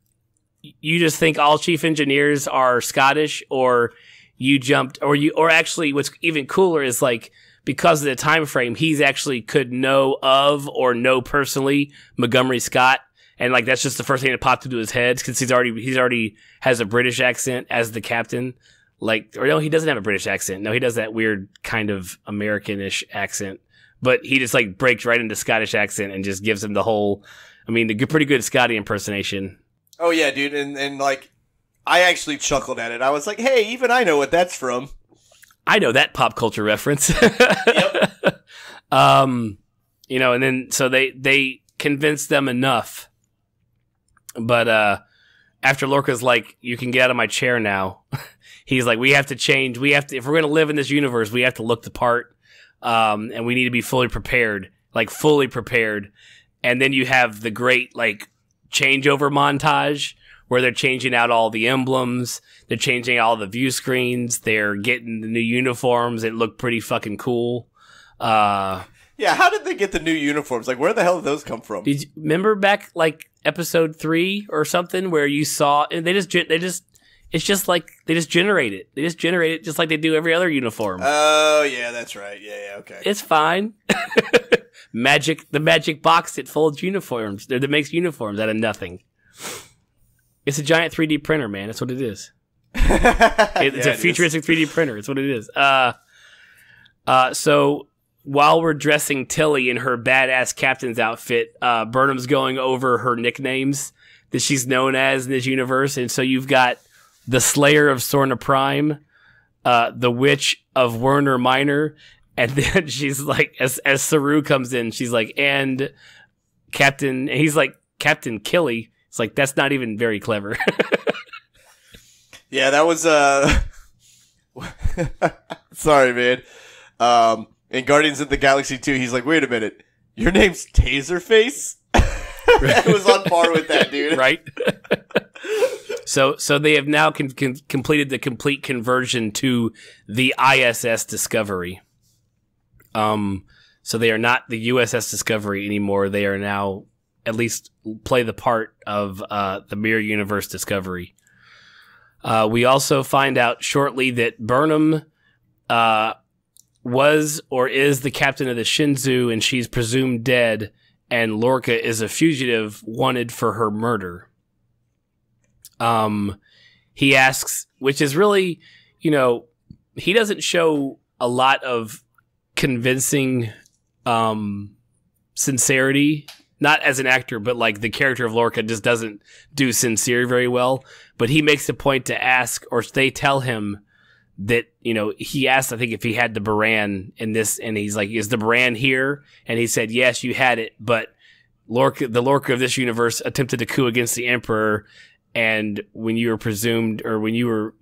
you just think all chief engineers are Scottish, or you jumped, or actually what's even cooler is like, because of the time frame, he's actually could know of or know personally Montgomery Scott. And like that's just the first thing that popped into his head because he's already has a British accent as the captain. Like, or no, he doesn't have a British accent. No, he does that weird kind of Americanish accent. But he just like breaks right into Scottish accent and just gives him the whole. I mean, the pretty good Scotty impersonation. Oh yeah, dude, and like I actually chuckled at it. I was like, hey, even I know what that's from. I know that pop culture reference. Yep. You know, and then so they convinced them enough. But after Lorca's like, you can get out of my chair now, he's like, we have to change. If we're going to live in this universe, we have to look the part. And we need to be fully prepared. And then you have the great, like, changeover montage where they're changing out all the emblems, they're changing all the view screens, they're getting the new uniforms that look pretty fucking cool. Yeah, how did they get the new uniforms? Like, where the hell did those come from? Did you remember back like episode 3 or something where you saw and they just it's just like they just generate it. They just generate it just like they do every other uniform. Oh yeah, that's right. Yeah, okay. It's fine. The magic box that folds uniforms, that makes uniforms out of nothing. It's a giant 3D printer, man. That's what it is. It's a futuristic 3D printer. It's what it is. So while we're dressing Tilly in her badass captain's outfit, Burnham's going over her nicknames that she's known as in this universe. And so you've got the Slayer of Sorna Prime, the Witch of Werner Minor, and then she's like, as Saru comes in, she's like, and Captain, and he's like, Captain Killy. It's like, that's not even very clever. Yeah, that was, sorry, man. In Guardians of the Galaxy 2, he's like, wait a minute, your name's Taserface? It was on par with that, dude. Right? So they have now completed the complete conversion to the ISS Discovery. So they are not the USS Discovery anymore. They are now, at least play the part of the Mirror Universe Discovery. We also find out shortly that Burnham was or is the captain of the Shinzu, and she's presumed dead, and Lorca is a fugitive wanted for her murder. He asks, which is really, he doesn't show a lot of convincing sincerity, not as an actor, but like the character of Lorca just doesn't do sincere very well. But he makes a point to ask, or they tell him that, he asked, I think, if he had the Baran in this, and he's like, is the Baran here? And he said, yes, you had it, but the Lorca of this universe attempted to coup against the Emperor, and when you were presumed, or when you were,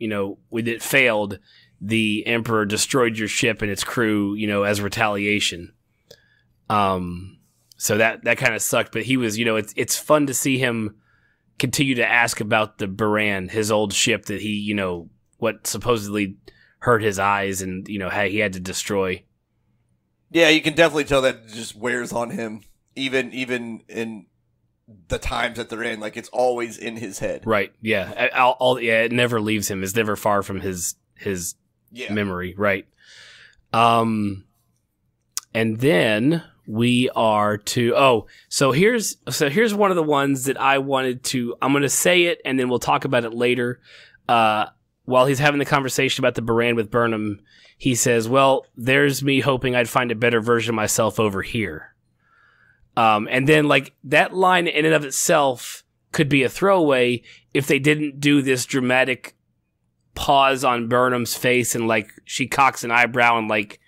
when it failed, the Emperor destroyed your ship and its crew, as retaliation. So that kind of sucked, but he was, it's fun to see him continue to ask about the Baran, his old ship that he, what supposedly hurt his eyes and, he had to destroy. Yeah, you can definitely tell that it just wears on him, even in the times that they're in. Like, it's always in his head. Right, yeah. It never leaves him. It's never far from his memory, right? And then we are to so here's one of the ones that I'm going to say it and then we'll talk about it later. While he's having the conversation about the Baran with Burnham, he says, well, there's me hoping I'd find a better version of myself over here. And then like that line in and of itself could be a throwaway if they didn't do this dramatic pause on Burnham's face and like she cocks an eyebrow and like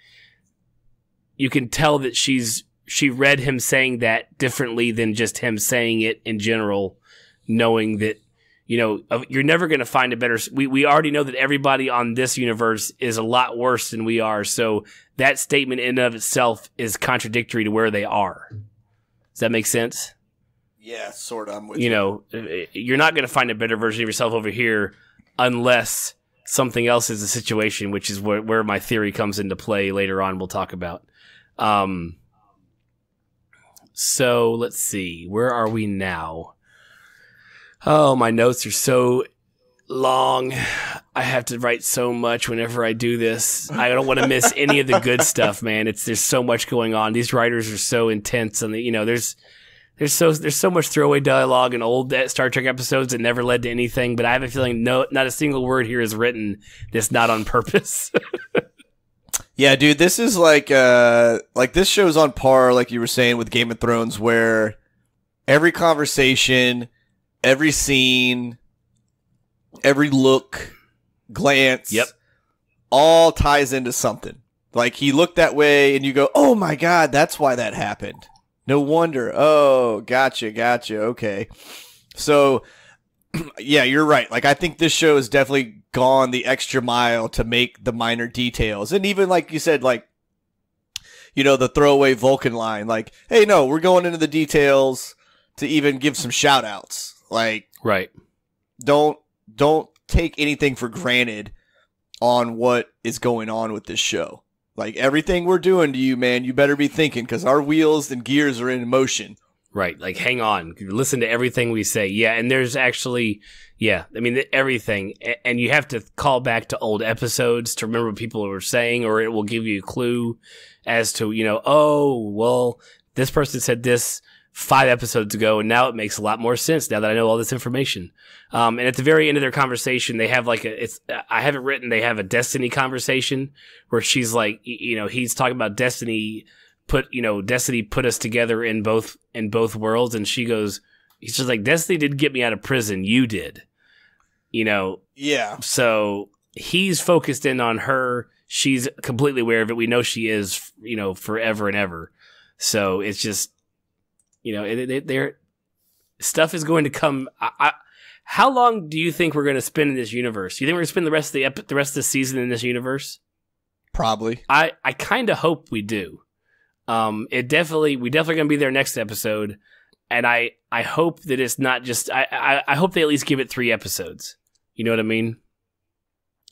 you can tell that she read him saying that differently than just him saying it in general, knowing that, you're never going to find a better. We already know that everybody on this universe is a lot worse than we are. So that statement in and of itself is contradictory to where they are. Does that make sense? Yeah, sort of. I'm with you. You're not going to find a better version of yourself over here unless something else is the situation, which is where my theory comes into play later on. We'll talk about. So let's see. Where are we now? Oh, my notes are so long. I have to write so much whenever I do this. I don't want to miss any of the good stuff, man. There's so much going on. These writers are so intense, and there's so much throwaway dialogue in old Star Trek episodes that never led to anything. But I have a feeling not a single word here is written that's not on purpose. Yeah, dude, this is like this show's on par, like you were saying, with Game of Thrones, where every conversation, every scene, every look, glance, all ties into something. Like, he looked that way, and you go, oh my god, that's why that happened. No wonder. Oh, gotcha, okay. So, yeah, you're right. Like, I think this show has definitely gone the extra mile to make the minor details. And even, like you said, like, the throwaway Vulcan line, like, hey, no, we're going into the details to even give some shout outs. Like, right. don't take anything for granted on what is going on with this show. Like, everything we're doing to you, man, you better be thinking, because our wheels and gears are in motion. Right. Like, hang on. Listen to everything we say. Yeah. And there's actually, I mean, everything. And you have to call back to old episodes to remember what people were saying, or it will give you a clue as to, oh, well, this person said this 5 episodes ago, and now it makes a lot more sense now that I know all this information. And at the very end of their conversation, they have like I have it written, they have a Destiny conversation where she's like, he's talking about Destiny Destiny put us together in both worlds, and he's just like, Destiny didn't get me out of prison, you did. Yeah. So he's focused in on her. She's completely aware of it. We know she is, forever and ever. So it's just, stuff is going to come. How long do you think we're going to spend in this universe? Do you think we're going to spend the rest of the season in this universe? Probably. I kind of hope we do. We definitely going to be there next episode, and I hope that it's not just. I hope they at least give it 3 episodes. You know what I mean?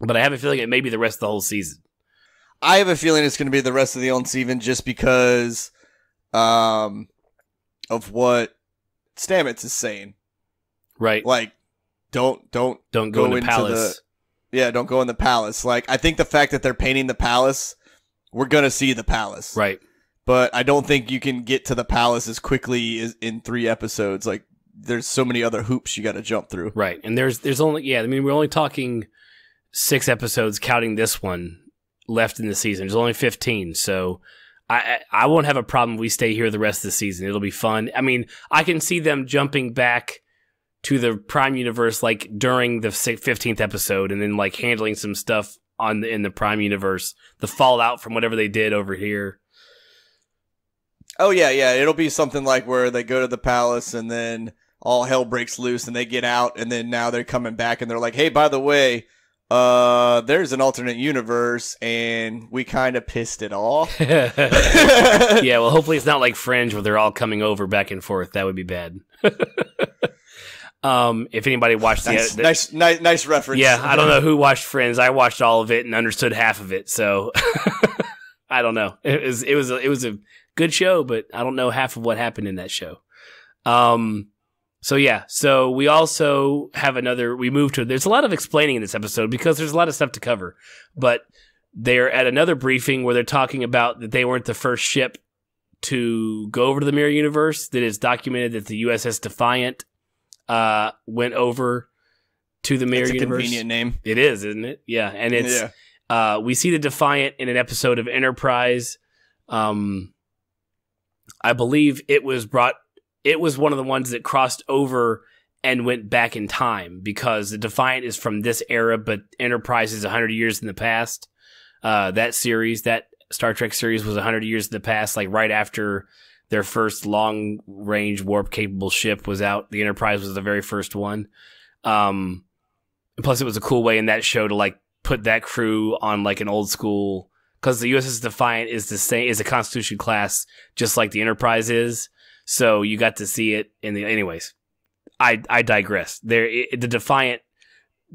But I have a feeling it may be the rest of the whole season. I have a feeling it's going to be the rest of the whole season, just because of what Stamets is saying. Right. Like, don't go in the palace. Don't go in the palace. Like, I think the fact that they're painting the palace, we're going to see the palace. Right. But I don't think you can get to the palace as quickly as in 3 episodes. Like, there's so many other hoops you got to jump through. Right. And there's only, I mean, we're only talking 6 episodes, counting this one, left in the season. There's only 15. So I won't have a problem if we stay here the rest of the season. It'll be fun. I mean, I can see them jumping back to the Prime universe, like, during the 15th episode, and then, like, handling some stuff in the Prime universe, the fallout from whatever they did over here. Oh, yeah. It'll be something like where they go to the palace and then all hell breaks loose and they get out, and then now they're coming back and they're like, hey, by the way, there's an alternate universe and we kind of pissed it off. Yeah, well, hopefully it's not like Fringe where they're all coming over back and forth. That would be bad. If anybody watched nice reference. Yeah, I don't know who watched Friends. I watched all of it and understood half of it, so I don't know. It was a good show, but I don't know half of what happened in that show. So we also have there's a lot of explaining in this episode because there's a lot of stuff to cover, but they're at another briefing where they're talking about that they weren't the first ship to go over to the Mirror Universe, that it's documented that the USS Defiant went over to the Mirror Universe. It's a convenient name. It is, isn't it? Yeah, and it's we see the Defiant in an episode of Enterprise. I believe it was one of the ones that crossed over and went back in time, because the Defiant is from this era, but Enterprise is 100 years in the past. That Star Trek series was 100 years in the past, like right after their first long-range warp-capable ship was out. The Enterprise was the very first one. Plus, it was a cool way in that show to, like, put that crew on, like, an old-school... Because the USS Defiant is a Constitution class, just like the Enterprise is. So you got to see it in the... Anyways, I digress. The Defiant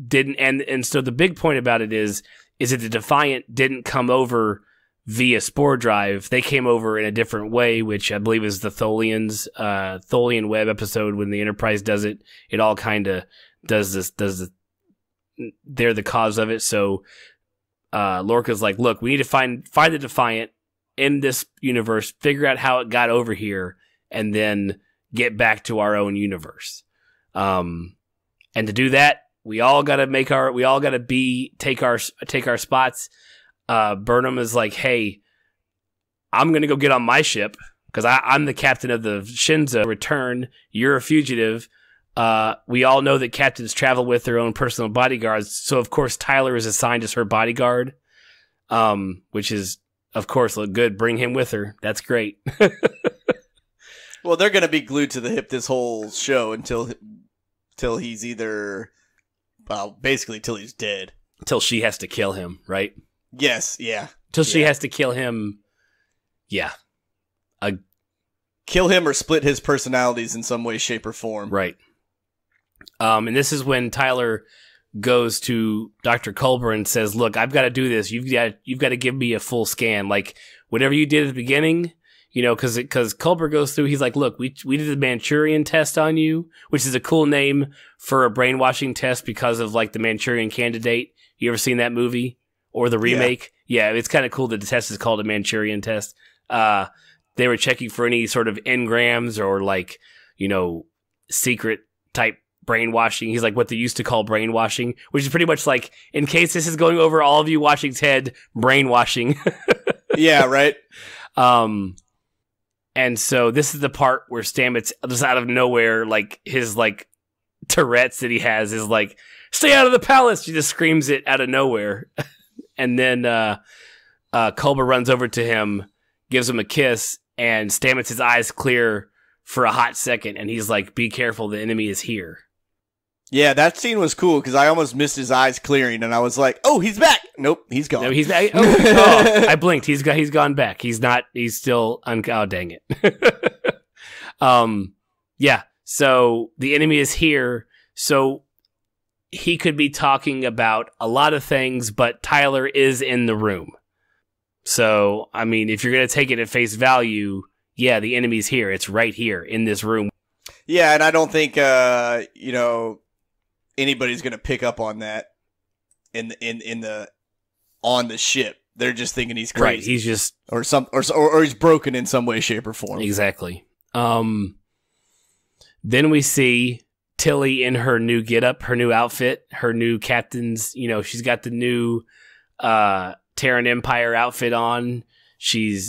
didn't... And so the big point about it is that the Defiant didn't come over via spore drive. They came over in a different way, which I believe is the Tholian's Tholian web episode. When the Enterprise does it, it all kind of does this. They're the cause of it. So Lorca's like, look, we need to find the Defiant in this universe, figure out how it got over here, and then get back to our own universe. And to do that, we all got to take our spots. Burnham is like, hey, I'm going to go get on my ship because I'm the captain of the Shinzo. Return. You're a fugitive. We all know that captains travel with their own personal bodyguards. So, of course, Tyler is assigned as her bodyguard, which is, of course, look good. Bring him with her. That's great. Well, they're going to be glued to the hip this whole show until he's either, well, basically till he's dead. Until she has to kill him, right? Yes, yeah. Till she has to kill him, yeah. Kill him or split his personalities in some way, shape, or form. Right. And this is when Tyler goes to Dr. Culber and says, look, I've got to do this. You've got to give me a full scan. Like, whatever you did at the beginning, because Culber goes through, he's like, look, we did the Manchurian test on you, which is a cool name for a brainwashing test because of, like, the Manchurian Candidate. You ever seen that movie? Or the remake? Yeah, it's kind of cool that the test is called a Manchurian test. They were checking for any sort of engrams or, like, secret type brainwashing. He's like what they used to call brainwashing, which is pretty much like, in case this is going over all of you watching's head, brainwashing. Yeah, right. And so this is the part where Stamets, just out of nowhere, like his like Tourette's that he has is like, stay out of the palace. He just screams it out of nowhere. And then Culber runs over to him, gives him a kiss, and Stamets' eyes clear for a hot second, and he's like, be careful, the enemy is here. Yeah, that scene was cool because I almost missed his eyes clearing, and I was like, "Oh, he's back!" Nope, he's gone. No, he's back. Oh, I blinked. He's gone back. He's not. He's still. Oh, dang it. Yeah. So the enemy is here. So he could be talking about a lot of things, but Tyler is in the room. So I mean, if you're gonna take it at face value, yeah, the enemy's here. It's right here in this room. Yeah, and I don't think anybody's gonna pick up on that on the ship. They're just thinking he's crazy. Right, he's just or he's broken in some way, shape, or form. Exactly. Then we see Tilly in her new getup, her new outfit, her new captain's. She's got the new Terran Empire outfit on. She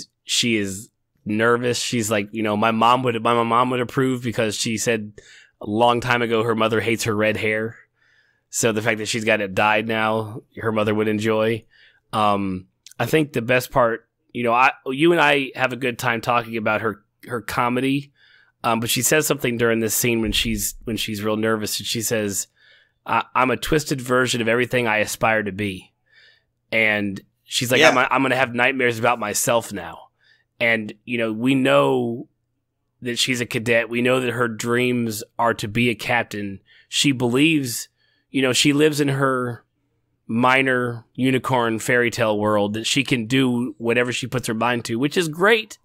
is nervous. She's like, my mom would approve because she said a long time ago her mother hates her red hair. So the fact that she's got it dyed now, her mother would enjoy. I think the best part, you and I have a good time talking about her comedy. But she says something during this scene when she's real nervous. And she says, I'm a twisted version of everything I aspire to be. And she's like, yeah. I'm going to have nightmares about myself now. And, we know that she's a cadet. We know that her dreams are to be a captain. She believes, she lives in her minor unicorn fairy tale world that she can do whatever she puts her mind to, which is great.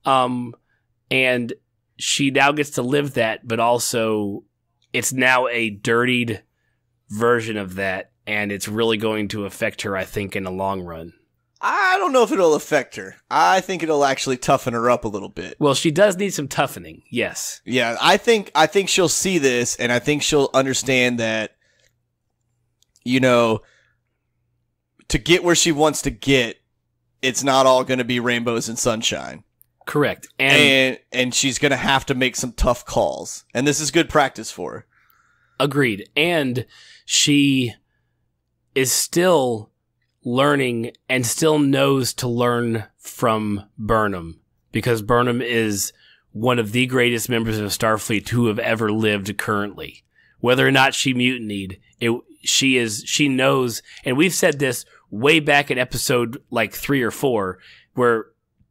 And she now gets to live that, but also it's now a dirtied version of that. And it's really going to affect her, I think, in the long run. I don't know if it'll affect her. I think it'll actually toughen her up a little bit. Well, she does need some toughening. Yes. Yeah, I think she'll see this, and I think she'll understand that, to get where she wants to get, it's not all going to be rainbows and sunshine. Correct. And she's going to have to make some tough calls. And this is good practice for her. Agreed. And she is still learning and still knows to learn from Burnham, because Burnham is one of the greatest members of Starfleet who have ever lived currently. Whether or not she mutinied, she knows, and we've said this way back in episode like 3 or 4, where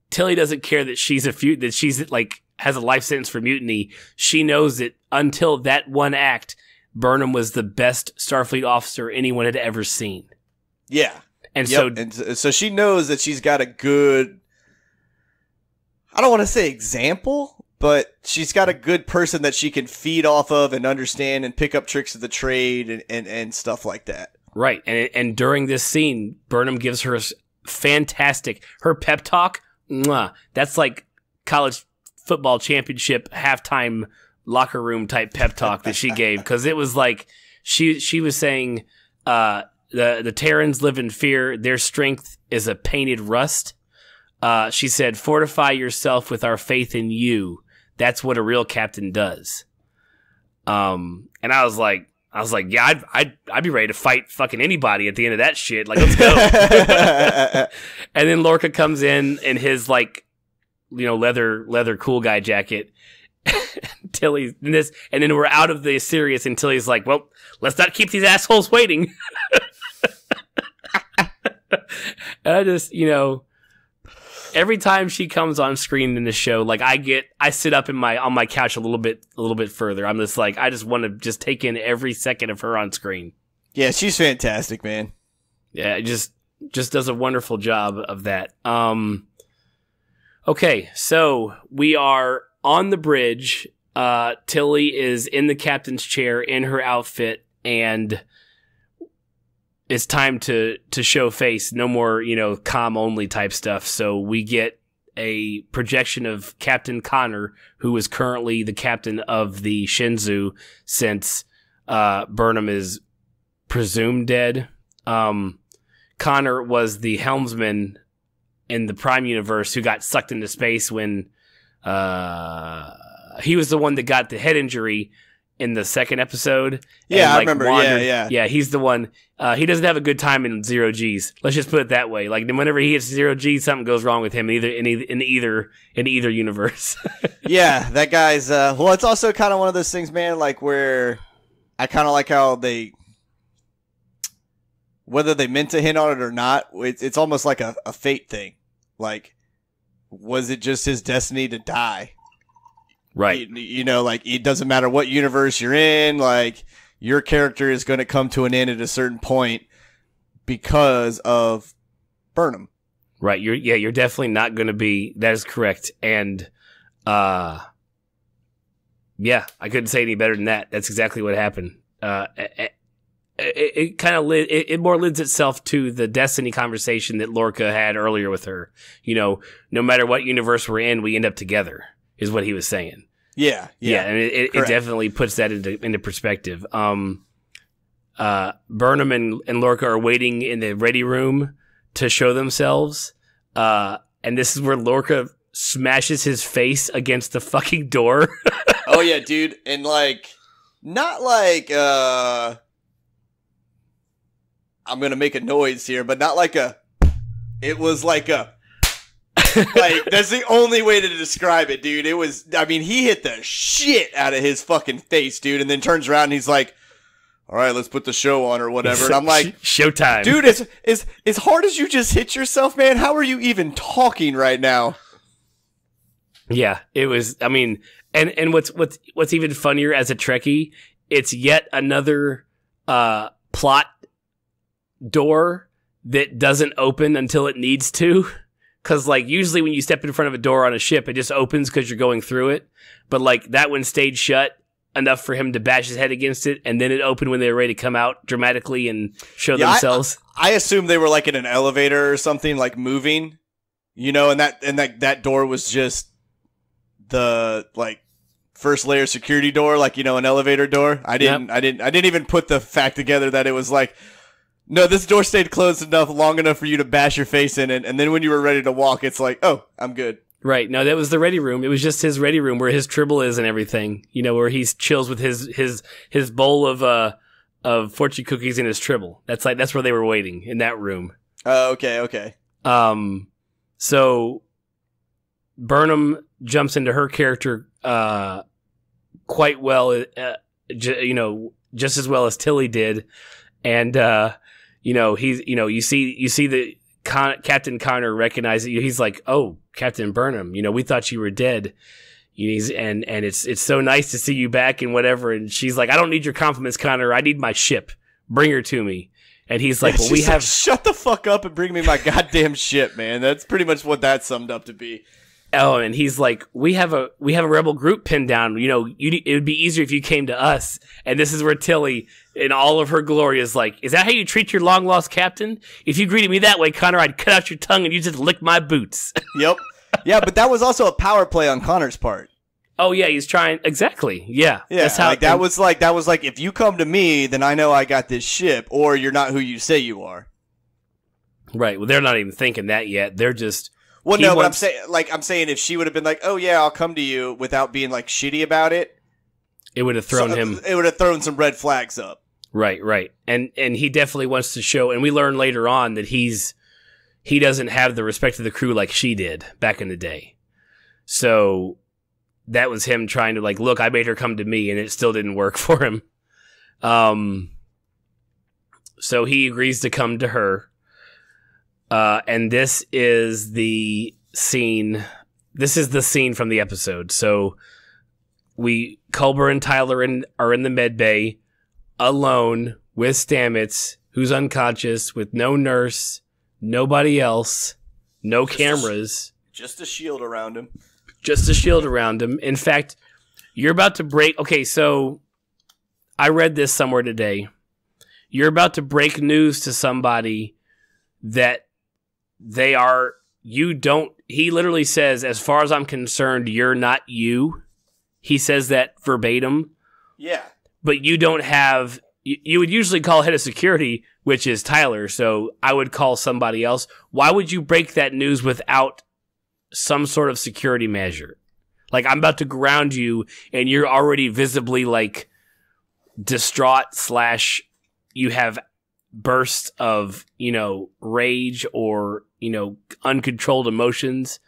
Tilly doesn't care that she's has a life sentence for mutiny. She knows that until that one act, Burnham was the best Starfleet officer anyone had ever seen. Yeah. And so she knows that she's got a good, I don't want to say example, but she's got a good person that she can feed off of and understand and pick up tricks of the trade and stuff like that. Right. And during this scene, Burnham gives her her pep talk. That's like college football championship halftime locker room type pep talk that she gave. Because it was like, she was saying, the Terrans live in fear. Their strength is a painted rust. She said, fortify yourself with our faith in you. That's what a real captain does. And I was like, yeah, I'd be ready to fight fucking anybody at the end of that shit. Like, let's go. And then Lorca comes in his leather cool guy jacket. Tilly's in this, and then we're out of the serious until he's like, well, let's not keep these assholes waiting. And I just, every time she comes on screen in the show, like I sit up on my couch a little bit further. I'm just like, I just want to just take in every second of her on screen. Yeah, she's fantastic, man. Yeah, it just does a wonderful job of that. Okay, so we are on the bridge. Tilly is in the captain's chair in her outfit, and it's time to show face. No more, comm only type stuff. So we get a projection of Captain Connor, who is currently the captain of the Shenzhou since Burnham is presumed dead. Connor was the helmsman in the Prime universe who got sucked into space when he was the one that got the head injury in the second episode. Yeah, and, I remember. Yeah. Yeah, he's the one. He doesn't have a good time in 0Gs. Let's just put it that way. Like, whenever he hits 0G, something goes wrong with him in either universe. Yeah, that guy's. Well, it's also kind of one of those things, man. Like, where I kind of like how whether they meant to hint on it or not, it's almost like a fate thing. Like, was it just his destiny to die? Right. Like, it doesn't matter what universe you're in, like, your character is going to come to an end at a certain point because of Burnham. Right. You're definitely not going to be. That is correct. And, yeah, I couldn't say any better than that. That's exactly what happened. It kind of it more lends itself to the Destiny conversation that Lorca had earlier with her. No matter what universe we're in, we end up together, is what he was saying. Yeah, and it definitely puts that into perspective. Burnham and Lorca are waiting in the ready room to show themselves, and this is where Lorca smashes his face against the fucking door. Oh yeah, dude, and not like I'm gonna make a noise here, but not like it was like a. Like, that's the only way to describe it, dude. It was, he hit the shit out of his fucking face, dude, and then turns around and he's like, all right, let's put the show on or whatever. And I'm like, showtime. Dude, as hard as you just hit yourself, man, how are you even talking right now? Yeah, it was, and what's even funnier as a Trekkie, it's yet another plot door that doesn't open until it needs to. Because, usually when you step in front of a door on a ship, it just opens because you're going through it. But, that one stayed shut enough for him to bash his head against it, and then it opened when they were ready to come out dramatically and show themselves. I assume they were, in an elevator or something, moving, and that door was just the, first layer security door, an elevator door. I didn't even put the fact together that it was no, this door stayed closed long enough for you to bash your face in it, and then when you were ready to walk, it's oh, I'm good. Right. No, that was the ready room. It was just his ready room where his tribble is and everything. Where he chills with his bowl of fortune cookies in his tribble. That's where they were waiting, in that room. Oh, okay. So Burnham jumps into her character quite well, just as well as Tilly did, and he's, you see the Captain Connor recognize you. He's like, oh, Captain Burnham, we thought you were dead. And it's so nice to see you back and whatever. And she's like, I don't need your compliments, Connor. I need my ship. Bring her to me. And he's like, well, we have. Shut the fuck up and bring me my goddamn ship, man. That's pretty much what that summed up to be. Oh, and he's like, we have a rebel group pinned down. It would be easier if you came to us. And this is where Tilly, in all of her glory, is like, is that how you treat your long lost captain? If you greeted me that way, Connor, I'd cut out your tongue and you just lick my boots. Yep. Yeah, but that was also a power play on Connor's part. Oh yeah, he's trying exactly. Yeah, that's how. That was like, if you come to me, then I know I got this ship, or you're not who you say you are. Right. Well, they're not even thinking that yet. They're just. Well, no, but I'm saying if she would have been like, oh yeah, I'll come to you without being shitty about it, it would have thrown him. It would have thrown some red flags up. Right. And he definitely wants to show, and we learn later on that he doesn't have the respect of the crew like she did back in the day. So that was him trying to look, I made her come to me, and it still didn't work for him. So he agrees to come to her. And this is the scene. This is the scene from the episode. So Culber and Tyler are in the med bay alone with Stamets, who's unconscious, with no nurse, nobody else, no cameras. Just a shield around him. Just a shield around him. In fact, you're about to break... Okay, so I read this somewhere today. You're about to break news to somebody that they are... You don't... He literally says, as far as I'm concerned, you're not you. He says that verbatim. Yeah. But you don't have... You would usually call head of security, which is Tyler, so I would call somebody else. Why would you break that news without some sort of security measure? Like, I'm about to ground you, and you're already visibly, like, distraught / you have bursts of, rage or, uncontrolled emotions.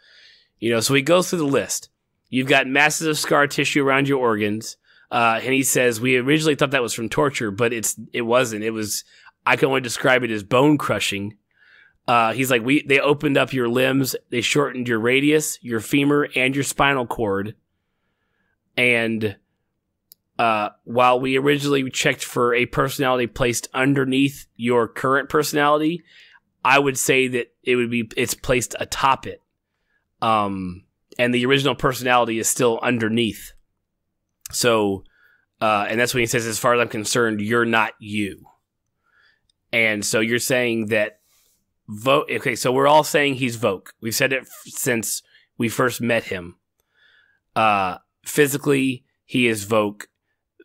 So he goes through the list. You've got massive scar tissue around your organs. And he says, we originally thought that was from torture, but it wasn't. It was, I can only describe it as bone crushing. He's like, they opened up your limbs, they shortened your radius, your femur, and your spinal cord. And while we originally checked for a personality placed underneath your current personality, I would say that it's placed atop it. And the original personality is still underneath. So, and that's when he says, as far as I'm concerned, you're not you. And so you're saying that okay, so we're all saying he's Voq. We've said it since we first met him. Physically, he is Voq.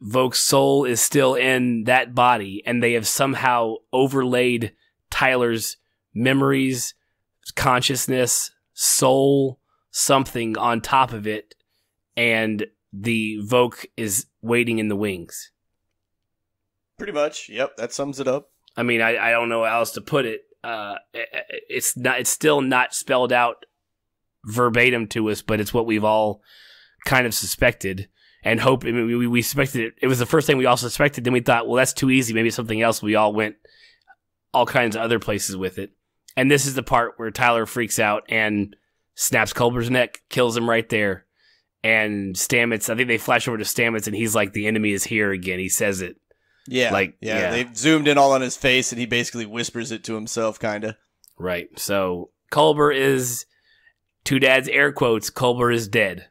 Voq's soul is still in that body, and they have somehow overlaid Tyler's memories, consciousness, soul, something on top of it, and the Voq is waiting in the wings. Pretty much. Yep, that sums it up. I mean, I don't know how else to put it. It's still not spelled out verbatim to us, but it's what we've all kind of suspected and hope. I mean, we suspected it. It was the first thing we all suspected. Then we thought, well, that's too easy. Maybe something else. We all went all kinds of other places with it. And this is the part where Tyler freaks out and snaps Culber's neck, kills him right there. And Stamets, I think they flash over to Stamets, and he's like, the enemy is here again. He says it. Yeah. Yeah. They've zoomed in all on his face, and he basically whispers it to himself, kind of. Right. So Culber is, to Dad's air quotes, Culber is dead.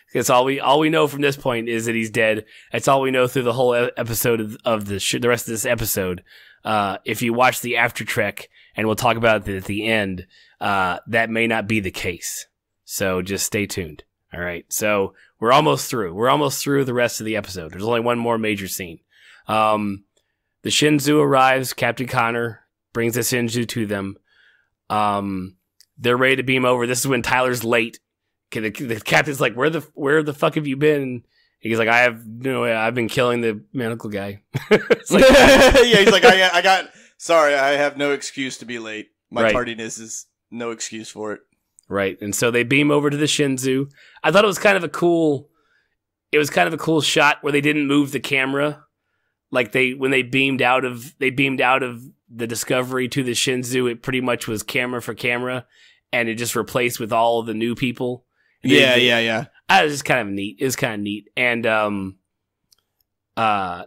Because all we know from this point is that he's dead. That's all we know through the whole episode of the rest of this episode. If you watch the after trek, and we'll talk about it at the end, that may not be the case. So just stay tuned. All right. So we're almost through. We're almost through the rest of the episode. There's only one more major scene. The Shinzu arrives. Captain Connor brings the Shinzu to them. They're ready to beam over. This is when Tyler's late. The captain's like, where the fuck have you been? He's like, I've been killing the medical guy. It's like, yeah, he's like, sorry, I have no excuse to be late. My tardiness is no excuse for it. Right. And so they beam over to the Shinzu. I thought it was kind of a cool shot where they didn't move the camera. Like when they beamed out of the Discovery to the Shinzu, it pretty much was camera for camera, and it just replaced with all of the new people. Yeah. It was just kind of neat. It was kind of neat. And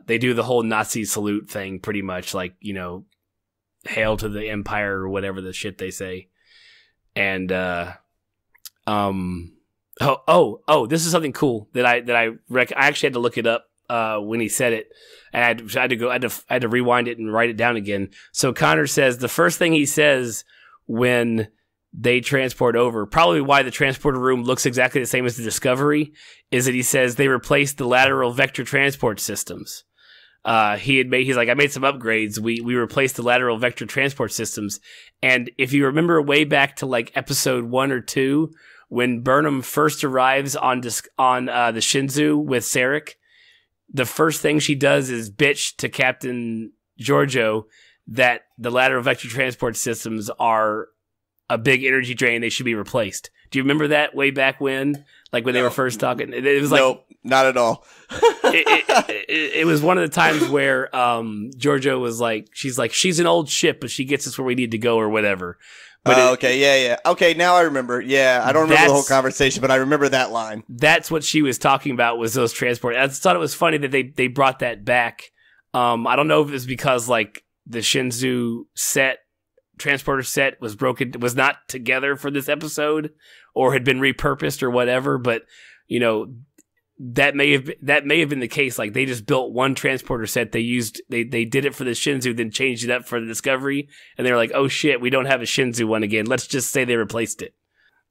they do the whole Nazi salute thing pretty much, like, hail to the Empire or whatever the shit they say. And this is something cool that I actually had to look it up when he said it, and I had to rewind it and write it down again. So Connor says the first thing he says when they transport over, probably why the transporter room looks exactly the same as the Discovery, is that he says they replaced the lateral vector transport systems. He's like, I made some upgrades. We replaced the lateral vector transport systems. And if you remember way back to like episode 1 or 2, when Burnham first arrives on the Shinzu with Sarek, the first thing she does is bitch to Captain Giorgio that the lateral vector transport systems are a big energy drain. They should be replaced. Do you remember that way back when? Like when they were first talking? It was like, nope, not at all. it was one of the times where Giorgio was like, she's an old ship, but she gets us where we need to go or whatever. But okay, yeah. Okay, now I remember. Yeah, I don't remember the whole conversation, but I remember that line. That's what she was talking about, was those transport. I just thought it was funny that they brought that back. I don't know if it's because like the Shinzu transporter set was not together for this episode, or had been repurposed or whatever. But you know, that may have been the case. Like they just built one transporter set. They did it for the Shinzu, then changed it up for the Discovery, and they were like, "Oh shit, we don't have a Shinzu one again. Let's just say they replaced it."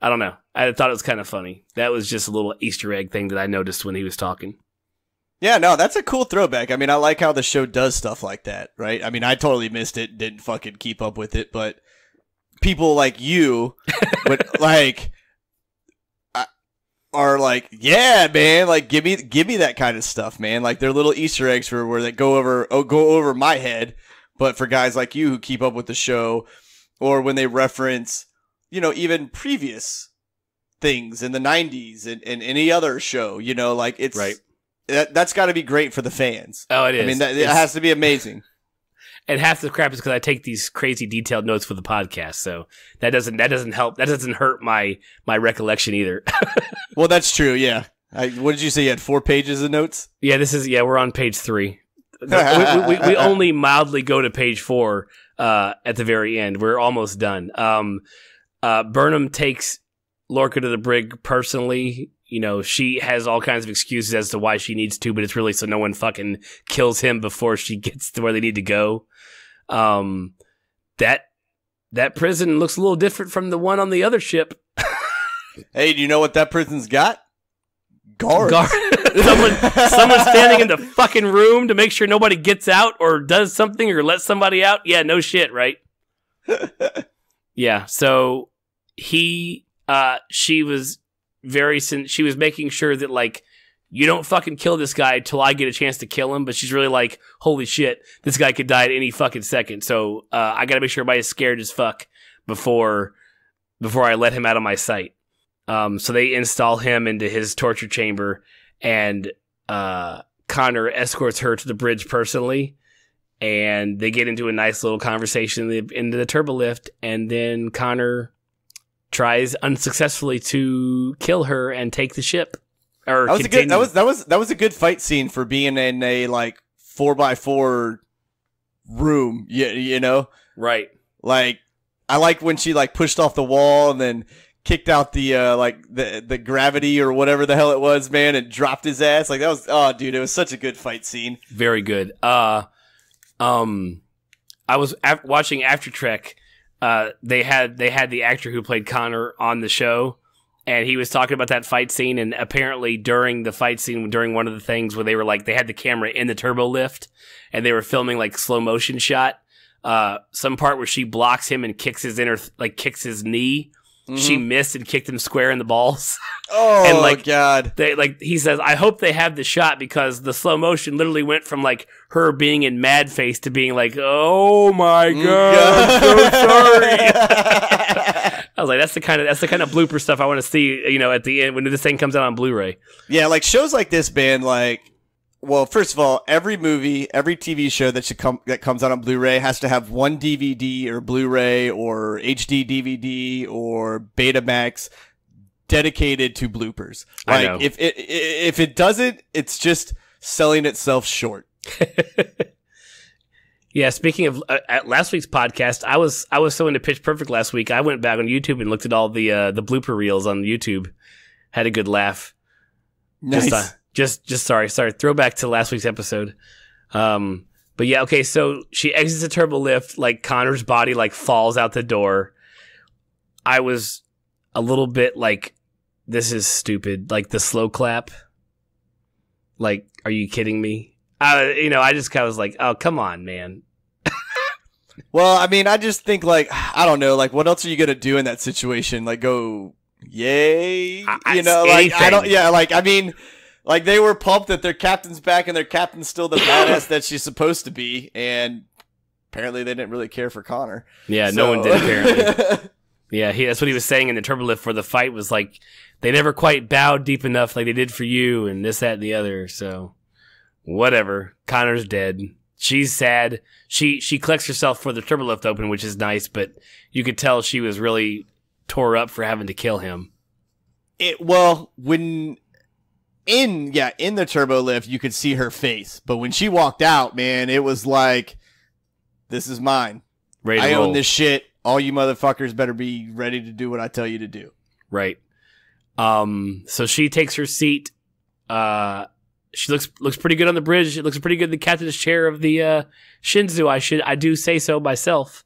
I don't know. I thought it was kind of funny. That was just a little Easter egg thing that I noticed when he was talking. Yeah, no, that's a cool throwback. I mean, I like how the show does stuff like that, right? I mean, I totally missed it, didn't fucking keep up with it, but people like you would like are like, yeah, man, like give me that kind of stuff, man. Like they're little Easter eggs for where they go over my head, but for guys like you who keep up with the show, or when they reference, you know, even previous things in the 90s and any other show, you know, like it's right. That's got to be great for the fans. Oh, it is. I mean, it has to be amazing. And half the crap is because I take these crazy detailed notes for the podcast, so that doesn't help. That doesn't hurt my recollection either. Well, that's true. Yeah. What did you say? You had 4 pages of notes? Yeah, we're on page 3. we only mildly go to page 4 at the very end. We're almost done. Burnham takes Lorca to the brig personally. You know, she has all kinds of excuses as to why she needs to, but it's really so no one fucking kills him before she gets to where they need to go. That prison looks a little different from the one on the other ship. Hey, do you know what that prison's got? Guards. Someone standing in the fucking room to make sure nobody gets out or does something or lets somebody out. Yeah, no shit, right? Yeah, so she was making sure that like, you don't fucking kill this guy till I get a chance to kill him. But she's really like, holy shit, this guy could die at any fucking second. So I gotta make sure everybody's scared as fuck before I let him out of my sight. So they install him into his torture chamber, and Connor escorts her to the bridge personally, and they get into a nice little conversation into the turbo lift, and then Connor tries unsuccessfully to kill her and take the ship. Or that was a good fight scene for being in a like 4x4 room. You know, right? Like I like when she like pushed off the wall and then kicked out the the gravity or whatever the hell it was, man, and dropped his ass. Like that was dude, it was such a good fight scene. Very good. I was watching After Trek. They had the actor who played Connor on the show, and he was talking about that fight scene. And apparently, during the fight scene, during one of the things where they were like, they had the camera in the turbo lift, and they were filming like slow motion shot. Some part where she blocks him and kicks his knee. Mm-hmm. She missed and kicked him square in the balls. Oh, and like, God. He says, I hope they have the shot, because the slow motion literally went from like her being in mad face to being like, oh my God, I'm so sorry. I was like, that's the kind of blooper stuff I want to see, you know, at the end when this thing comes out on Blu-ray. Yeah, like shows like this, man, like, well, first of all, every movie, every TV show that comes out on Blu-ray has to have one DVD or Blu-ray or HD DVD or Betamax dedicated to bloopers. Like, I know. If it doesn't, it's just selling itself short. Yeah. Speaking of at last week's podcast, I was so into Pitch Perfect last week. I went back on YouTube and looked at all the blooper reels on YouTube. Had a good laugh. Nice. Just sorry. Throwback to last week's episode. But yeah, okay. So she exits the turbo lift, like Connor's body like falls out the door. I was a little bit like, this is stupid. Like the slow clap. Like, are you kidding me? I just kind of was like, oh, come on, man. Well, I mean, I just think like, I don't know, like what else are you going to do in that situation? Like go, yay. You know, like, I mean, like they were pumped that their captain's back and their captain's still the badass that she's supposed to be. And apparently they didn't really care for Connor. Yeah, no one did apparently. Yeah, that's what he was saying in the turbo lift for the fight was like, they never quite bowed deep enough like they did for you and this, that, and the other. So whatever. Connor's dead. she's sad. She collects herself for the turbo lift open, which is nice, but you could tell she was really tore up for having to kill him. When in the turbo lift, you could see her face, but when she walked out, man, it was like, this is mine. I own this shit. All you motherfuckers better be ready to do what I tell you to do. Right. So she takes her seat. She looks pretty good on the bridge. It looks pretty good in the captain's chair of the Shinzu. I do say so myself.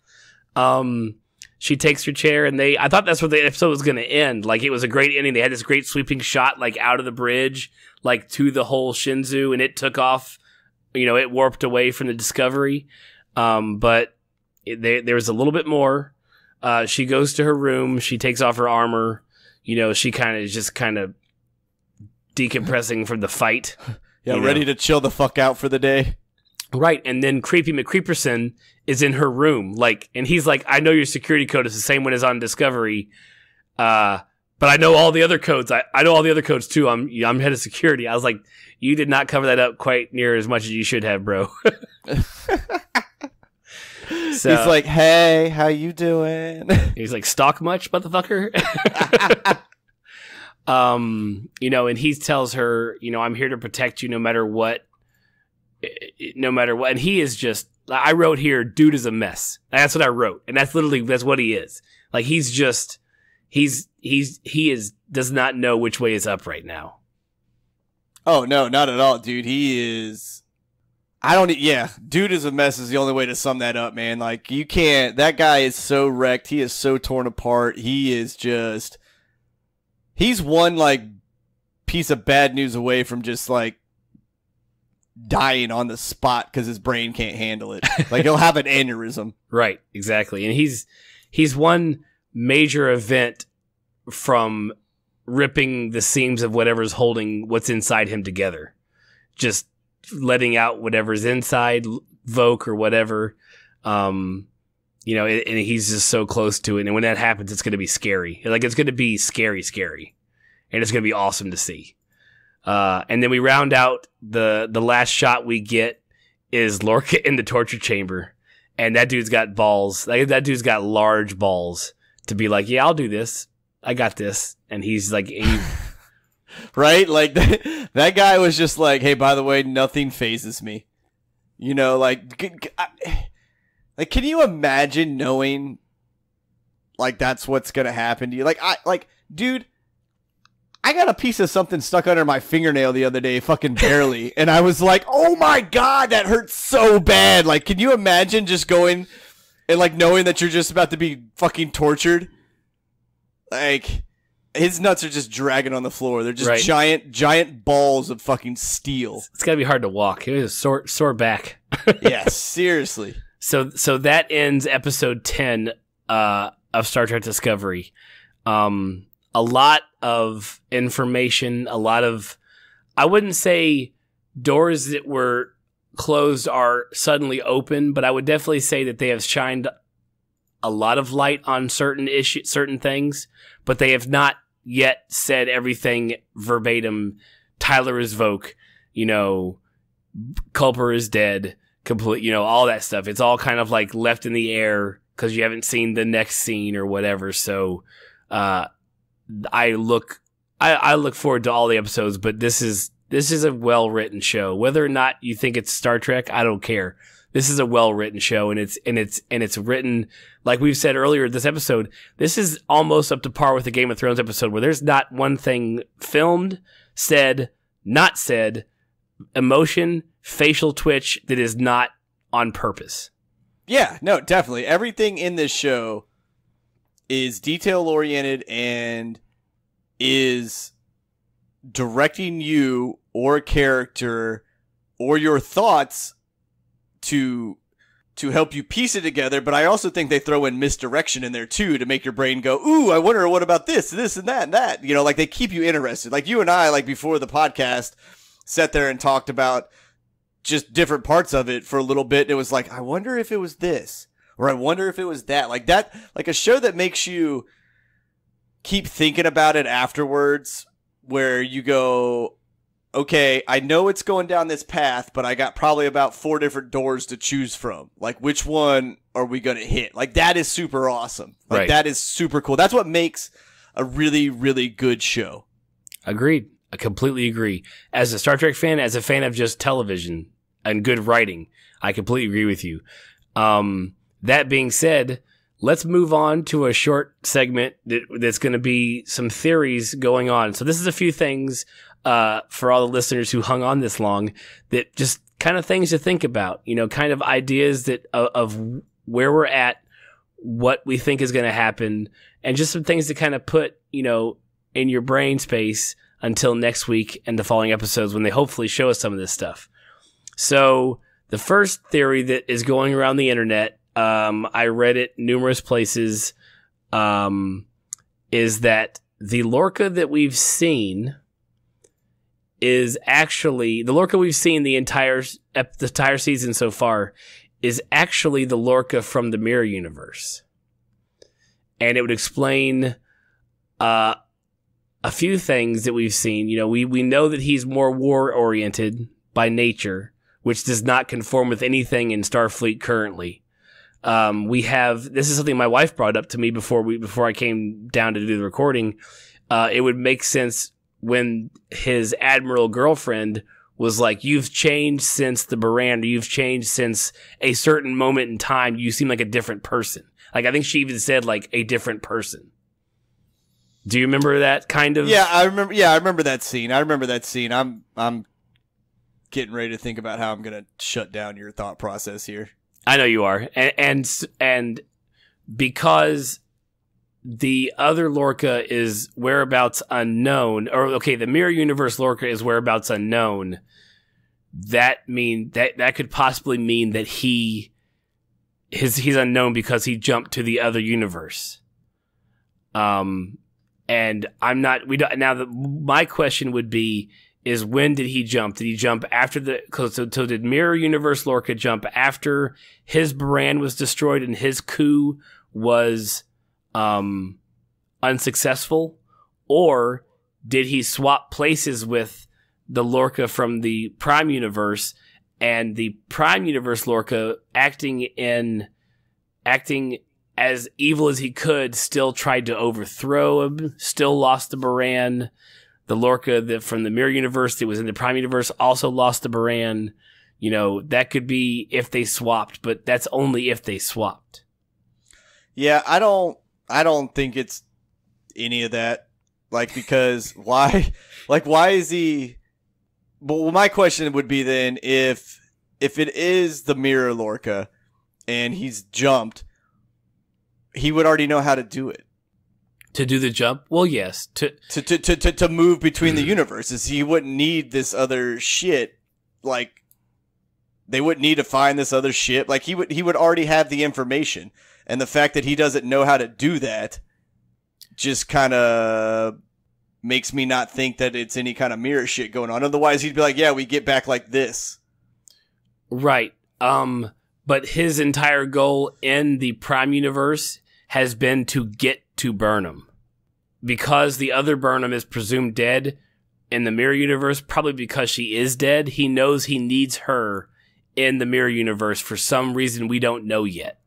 She takes her chair, and I thought that's where the episode was going to end. Like, it was a great ending. They had this great sweeping shot, like, out of the bridge, like, to the whole Shinzu, and it took off. You know, it warped away from the Discovery. But there was a little bit more. She goes to her room. She takes off her armor. You know, she just kind of decompressing from the fight. Yeah, ready to chill the fuck out for the day. Right, and then Creepy McCreeperson is in her room, like, and he's like, I know your security code is the same one as on Discovery, but I know all the other codes. I know all the other codes too. I'm head of security. I was like, you did not cover that up quite near as much as you should have, bro. So, he's like, hey, how you doing? He's like, stalk much, motherfucker? You know, and he tells her, you know, I'm here to protect you no matter what. And he is just, I wrote here, dude is a mess. That's what I wrote. And that's what he is. Like, he's just, does not know which way is up right now. Oh, no, not at all, dude. He is, dude is a mess is the only way to sum that up, man. Like, you can't, that guy is so wrecked. He is so torn apart. He's one, like, piece of bad news away from just, like, dying on the spot because his brain can't handle it. Like, he'll have an aneurysm. Right, exactly. And he's one major event from ripping the seams of whatever's holding what's inside him together. Just letting out whatever's inside, Voke or whatever. You know, and he's just so close to it. And when that happens, it's going to be scary. Like, it's going to be scary. And it's going to be awesome to see. And then we round out the last shot we get is Lorca in the torture chamber. And that dude's got balls. Like, that dude's got large balls to be like, yeah, I'll do this. I got this. And he's like, right? Like, that guy was just like, hey, by the way, nothing phases me. You know, like, can you imagine knowing, like, that's what's going to happen to you? Like, dude, I got a piece of something stuck under my fingernail the other day, fucking barely. And I was like, oh my God, that hurts so bad. Like, can you imagine just going and, like, knowing that you're just about to be fucking tortured? Like, his nuts are just dragging on the floor. They're just giant balls of fucking steel. It's gotta be hard to walk. It was a sore back. Yeah, seriously. So that ends episode 10 of Star Trek Discovery. A lot of information, a lot of, I wouldn't say doors that were closed are suddenly open, but I would definitely say that they have shined a lot of light on certain things, but they have not yet said everything verbatim. Tyler is Voke, you know, Culper is dead, complete, you know, all that stuff. It's all kind of like left in the air because you haven't seen the next scene or whatever. So, I look forward to all the episodes, but this is a well-written show. Whether or not you think it's Star Trek, I don't care. This is a well-written show, and it's written, like we've said earlier this episode, this is almost up to par with the Game of Thrones episode where there's not one thing filmed, said, not said, emotion, facial twitch that is not on purpose. Yeah, no, definitely. Everything in this show is detail-oriented and is directing you or a character or your thoughts to help you piece it together, but I also think they throw in misdirection in there too to make your brain go, ooh, I wonder what about this and that. You know, like, they keep you interested. Like, you and I, like, before the podcast, sat there and talked about just different parts of it for a little bit, and it was like, I wonder if it was this. Or I wonder if it was that. Like, a show that makes you keep thinking about it afterwards, where you go, okay, I know it's going down this path, but I got probably about 4 different doors to choose from. Like, which one are we going to hit? Like, that is super awesome. Like, Right. that is super cool. That's what makes a really, really good show. Agreed. I completely agree. As a Star Trek fan, as a fan of just television and good writing, I completely agree with you. That being said, let's move on to a short segment that's going to be some theories going on. So this is a few things for all the listeners who hung on this long, that just kind of things to think about, you know, kind of ideas that of where we're at, what we think is going to happen, and just some things to kind of put, you know, in your brain space until next week and the following episodes when they hopefully show us some of this stuff. So the first theory that is going around the internet, I read it numerous places, is that the Lorca that we've seen is actually the Lorca we've seen the entire season so far is actually the Lorca from the Mirror Universe, and it would explain a few things that we've seen. You know, we know that he's more war oriented by nature, which does not conform with anything in Starfleet currently. This is something my wife brought up to me before I came down to do the recording. It would make sense when his admiral girlfriend was like, "You've changed since the Baran, or you've changed since a certain moment in time. You seem like a different person." Like, I think she even said, like, a different person. Do you remember that kind of? Yeah, I remember that scene. I'm getting ready to think about how I'm going to shut down your thought process here. I know you are. And because the other Lorca is whereabouts unknown, or okay, the Mirror Universe Lorca is whereabouts unknown, that could possibly mean that he's unknown because he jumped to the other universe. And my question would be, is when did he jump? Did he jump after so did Mirror Universe Lorca jump after his Baran was destroyed and his coup was unsuccessful? Or did he swap places with the Lorca from the Prime Universe, and the Prime Universe Lorca acting as evil as he could, still tried to overthrow him, still lost the Baran? The Lorca from the Mirror Universe that was in the Prime Universe also lost the Baran. You know, that could be if they swapped, but that's only if they swapped. Yeah, I don't think it's any of that. Like, because why? Like, why is he? Well, my question would be then, if it is the Mirror Lorca and he's jumped, he would already know how to do it. To do the jump? Well, yes. To move between the universes. He wouldn't need this other shit. Like, they wouldn't need to find this other shit. Like, he would already have the information. And the fact that he doesn't know how to do that just kind of makes me not think that it's any kind of mirror shit going on. Otherwise, he'd be like, yeah, we get back like this. Right. But his entire goal in the Prime Universe has been to get to Burnham. Because the other Burnham is presumed dead in the Mirror Universe, probably because she is dead, he knows he needs her in the Mirror Universe for some reason we don't know yet.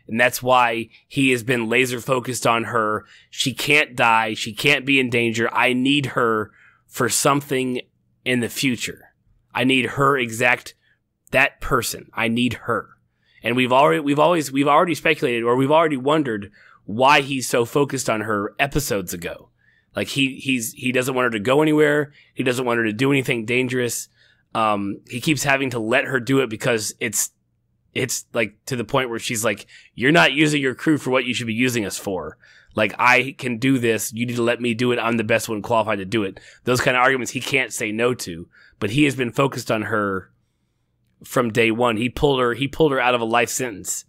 And that's why he has been laser focused on her. She can't die. She can't be in danger. I need her for something in the future. I need her that person. I need her. And we've already speculated, or we've already wondered why he's so focused on her episodes ago. Like, he doesn't want her to go anywhere. He doesn't want her to do anything dangerous. He keeps having to let her do it because it's like to the point where she's like, "You're not using your crew for what you should be using us for. Like, I can do this. You need to let me do it. I'm the best one qualified to do it." Those kind of arguments he can't say no to, but he has been focused on her from day one. He pulled her out of a life sentence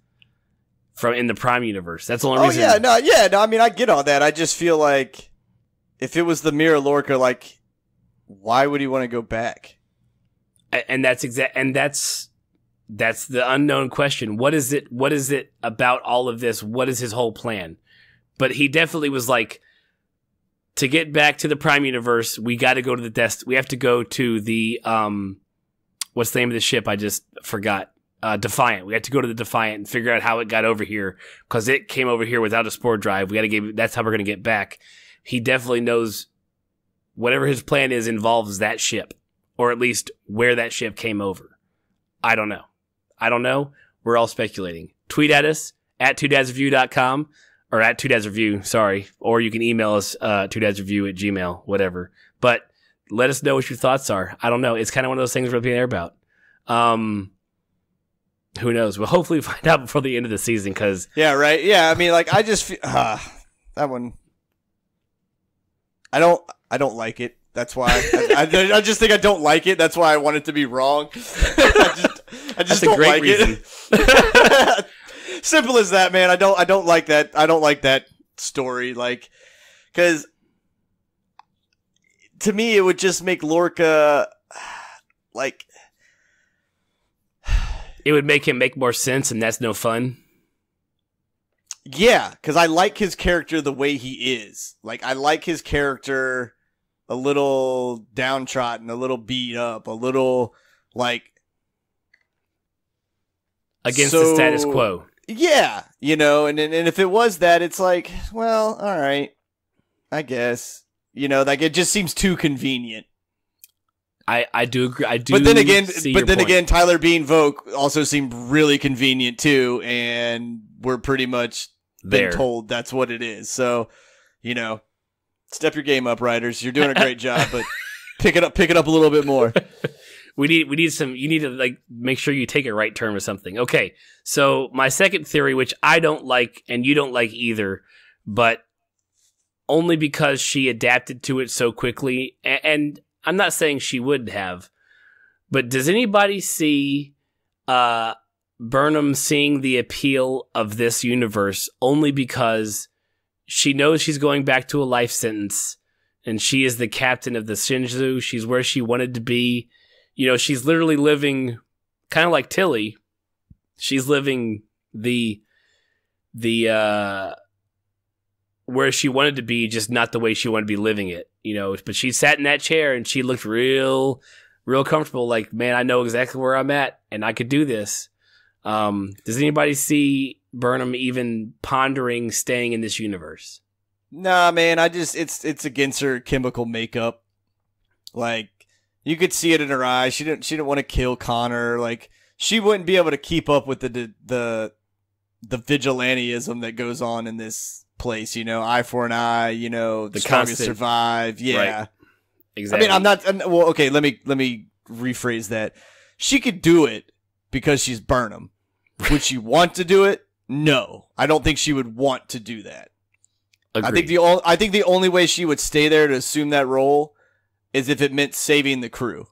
in the Prime Universe. That's the only reason. Oh yeah, no. I mean, I get all that. I just feel like if it was the Mirror Lorca, like, why would he want to go back? And that's the unknown question. What is it about all of this? What is his whole plan? But he definitely was like, to get back to the Prime Universe, we got to go to we have to go to the what's the name of the ship? I just forgot. Defiant. We have to go to the Defiant and figure out how it got over here, because it came over here without a spore drive. That's how we're going to get back. He definitely knows whatever his plan is involves that ship, or at least where that ship came over. I don't know. We're all speculating. Tweet at us at 2dadsreview.com or at 2dadsreview, sorry. Or you can email us 2dadsreview@gmail, whatever. But let us know what your thoughts are. I don't know. It's kind of one of those things we're up in the air about. Who knows? We'll hopefully find out before the end of the season, because... Yeah, right. Yeah, I mean, like, I just feel... that one... I don't like it. That's why. I just think I don't like it. That's why I want it to be wrong. I just don't like reason. It. Simple as that, man. I don't like that. I don't like that story. Like, because to me, it would just make Lorca like... It would make him make more sense, and that's no fun. Yeah, because I like his character the way he is. Like, I like his character a little downtrodden, a little beat up, a little, like... Against the status quo. Yeah, you know, and if it was that, it's like, well, all right, I guess. You know, like, it just seems too convenient. I do agree. I do. But then again, Tyler Bean Vogue also seemed really convenient too, and we're pretty much been told that's what it is. So, you know, step your game up, writers. You're doing a great job, but pick it up a little bit more. We need some. You need to like make sure you take a right turn or something. Okay, so my second theory, which I don't like and you don't like either, but only because she adapted to it so quickly, and I'm not saying she would have, but does anybody see Burnham seeing the appeal of this universe only because she knows she's going back to a life sentence, and she is the captain of the Shinzu. She's where she wanted to be. You know, she's literally living kind of like Tilly. She's living the where she wanted to be, just not the way she wanted to be living it, you know. But she sat in that chair and she looked real comfortable. Like, man, I know exactly where I'm at and I could do this. Does anybody see Burnham even pondering staying in this universe? Nah, man, it's against her chemical makeup. Like, you could see it in her eyes. She didn't want to kill Connor. Like, she wouldn't be able to keep up with the vigilantism that goes on in this place, you know, eye for an eye, you know, the strongest survive. Yeah, right. Exactly. I mean, well, okay, let me rephrase that. She could do it because she's Burnham. Would she want to do it? No, I don't think she would want to do that. Agreed. I think the only way she would stay there to assume that role is if it meant saving the crew.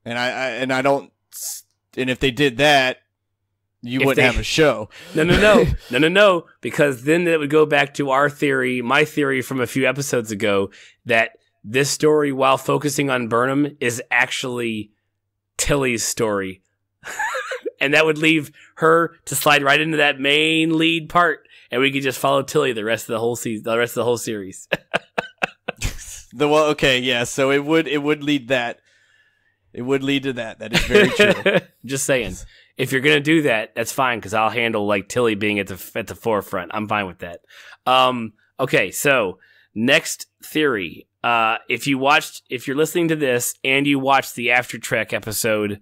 And if they did that, you wouldn't have a show. No, because then it would go back to my theory from a few episodes ago, that this story, while focusing on Burnham, is actually Tilly's story. And that would leave her to slide right into that main lead part, and we could just follow Tilly the rest of the whole season, the rest of the whole series. Okay, yeah, so it would lead that. It would lead to that. That is very true. Just saying. If you're gonna do that, that's fine, because I'll handle like Tilly being at the forefront. I'm fine with that. Okay, so next theory. If you're listening to this and you watched the After Trek episode,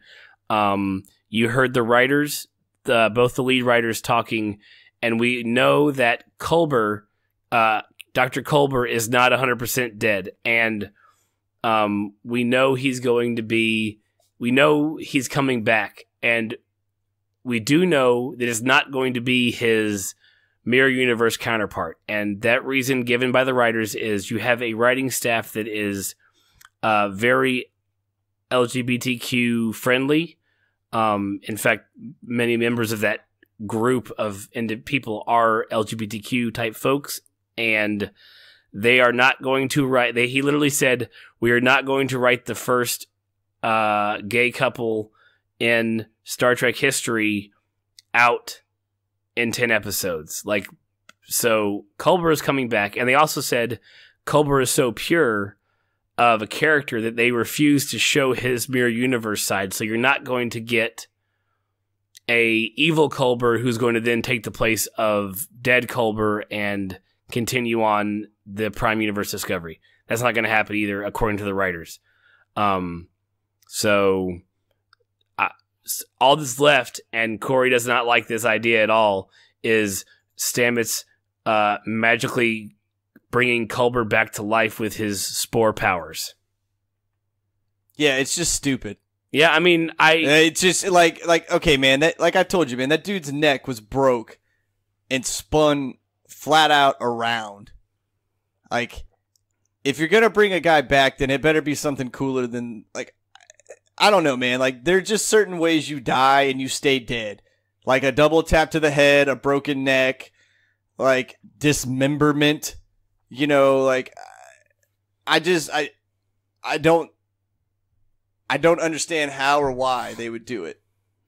you heard the writers, both the lead writers talking, and we know that Culber, Dr. Culber, is not 100% dead, and we know he's coming back, and we do know that it's not going to be his mirror universe counterpart. And that reason given by the writers is you have a writing staff that is very LGBTQ friendly. In fact, many members of that group of people are LGBTQ type folks, and they are not going to write. He literally said, "We are not going to write the first gay couple in Star Trek history out in 10 episodes." Like, so Culber is coming back, and they also said Culber is so pure of a character that they refuse to show his mirror universe side. So you're not going to get a evil Culber who's going to then take the place of dead Culber and continue on the Prime Universe Discovery. That's not going to happen either, according to the writers. So all that's left, and Corey does not like this idea at all, is Stamets magically bringing Culber back to life with his spore powers. Yeah, it's just stupid. Yeah, I mean, it's just like okay, man. That, like I told you, man, that dude's neck was broke and spun flat out around. Like, if you're gonna bring a guy back, then it better be something cooler than like. I don't know, man. Like, there are just certain ways you die and you stay dead. Like a double tap to the head, a broken neck, like dismemberment. You know, like I don't understand how or why they would do it.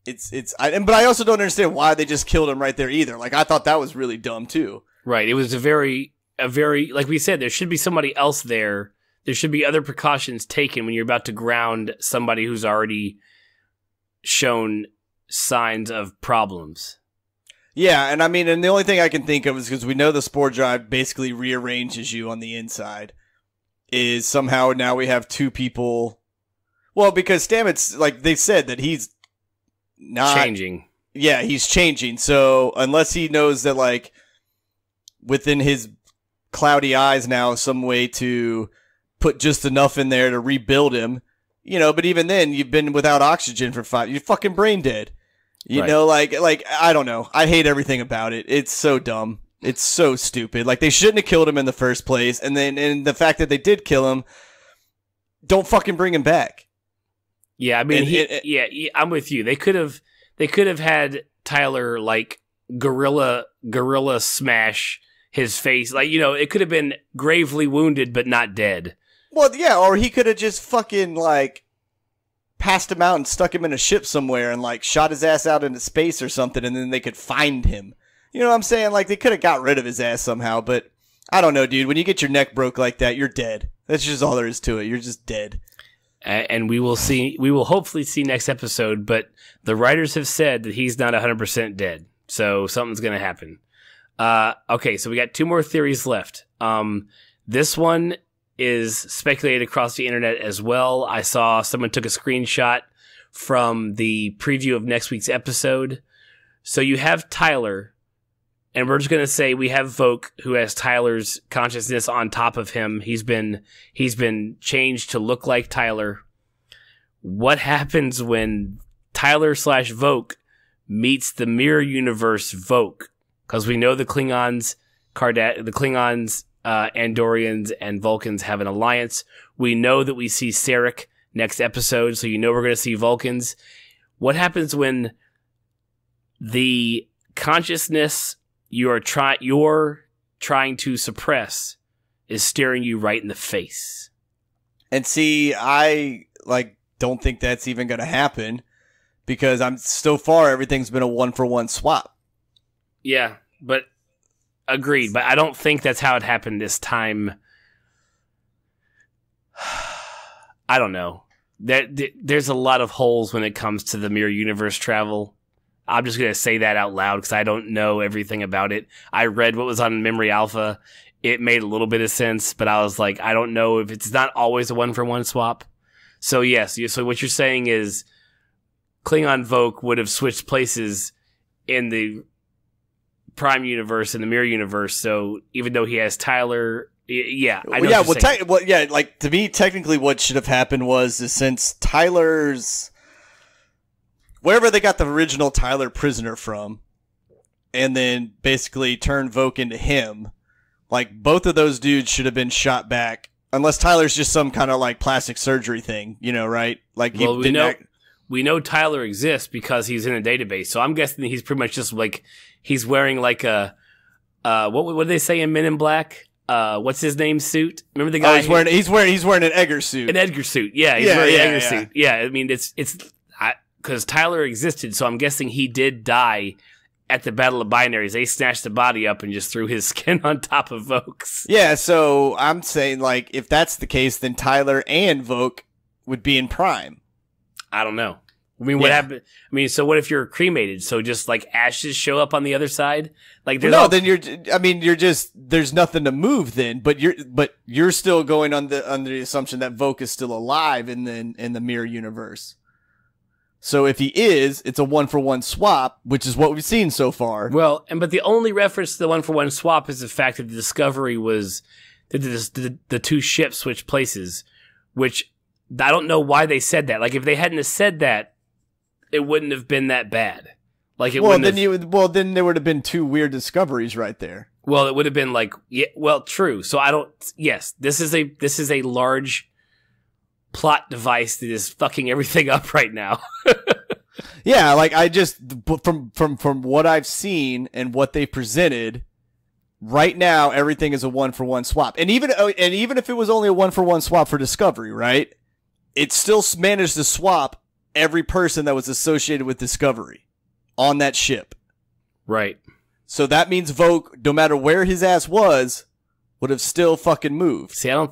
But I also don't understand why they just killed him right there either. Like, I thought that was really dumb too. Right. It was a very, like we said, there should be somebody else there. There should be other precautions taken when you're about to ground somebody who's already shown signs of problems. Yeah, and I mean, and the only thing I can think of is because we know the spore drive basically rearranges you on the inside, is somehow now we have two people. Well, because Stamets, like they said, that he's not changing. Yeah, he's changing. So unless he knows that, like, within his cloudy eyes now, some way to put just enough in there to rebuild him, you know. But even then, you've been without oxygen for 5. You're fucking brain dead. You right. know, like I don't know. I hate everything about it. It's so dumb. It's so stupid. Like, they shouldn't have killed him in the first place. And the fact that they did kill him, don't fucking bring him back. Yeah, I mean, I'm with you. They could have had Tyler, like, gorilla smash his face. Like, you know, it could have been gravely wounded but not dead. Well, yeah, or he could have just fucking, like, passed him out and stuck him in a ship somewhere and, like, shot his ass out into space or something, and then they could find him. You know what I'm saying? Like, they could have got rid of his ass somehow, but I don't know, dude. When you get your neck broke like that, you're dead. That's just all there is to it. You're just dead. And we will hopefully see next episode, but the writers have said that he's not 100% dead. So something's going to happen. Okay, so we got 2 more theories left. This one is speculated across the internet as well. I saw someone took a screenshot from the preview of next week's episode. So you have Tyler, and we're just going to say we have Voq, who has Tyler's consciousness on top of him. He's been changed to look like Tyler. What happens when Tyler/Voq meets the mirror universe Voq? Because we know the Klingons, Andorians, and Vulcans have an alliance. We know that we see Sarek next episode, so you know we're going to see Vulcans. What happens when the consciousness you're trying to suppress is staring you right in the face? And see, I don't think that's even going to happen, because so far everything's been a 1-for-1 swap. Yeah, but agreed. But I don't think that's how it happened this time. I don't know. There's a lot of holes when it comes to the mirror universe travel. I'm just going to say that out loud because I don't know everything about it. I read what was on Memory Alpha. It made a little bit of sense, but I was like, I don't know if it's not always a 1-for-1 swap. So yes, so what you're saying is Klingon Voq would have switched places in the Prime universe and the mirror universe. So even though he has Tyler, yeah, I know. Yeah, like, to me, technically, what should have happened was, since Tyler's wherever they got the original Tyler prisoner from, and then basically turned Voq into him, like, both of those dudes should have been shot back, unless Tyler's just some kind of, like, plastic surgery thing, you know, right? Like, well, we know Tyler exists because he's in a database. So I'm guessing he's pretty much just like, he's wearing like a, what did they say in Men in Black? What's his name suit? Remember the guy? Oh, he's wearing an Edgar suit. An Edgar suit. Yeah. He's wearing an Edgar suit. Yeah. I mean, because Tyler existed. So I'm guessing he did die at the Battle of Binaries, they snatched the body up and just threw his skin on top of Voke's. Yeah, so I'm saying, like, if that's the case, then Tyler and Voke would be in Prime. I don't know. I mean, what happened? I mean, so what if you're cremated? So just like ashes show up on the other side? Like, then you're just, there's nothing to move then, but you're still going under the assumption that Voke is still alive in the mirror universe. So if he is, it's a 1-for-1 swap, which is what we've seen so far. Well, but the only reference to the 1-for-1 swap is the fact that the Discovery was the two ships switched places, which I don't know why they said that. Like, if they hadn't have said that, it wouldn't have been that bad. Like, then there would have been two weird discoveries right there. Well, it would have been like, yeah, well, true. So this is a large plot device that is fucking everything up right now. Yeah, like I just from what I've seen and what they presented, right now everything is a 1-for-1 swap. And even if it was only a 1-for-1 swap for Discovery, right? It still managed to swap every person that was associated with Discovery on that ship. Right. So that means Voke, no matter where his ass was, would have still fucking moved. See, I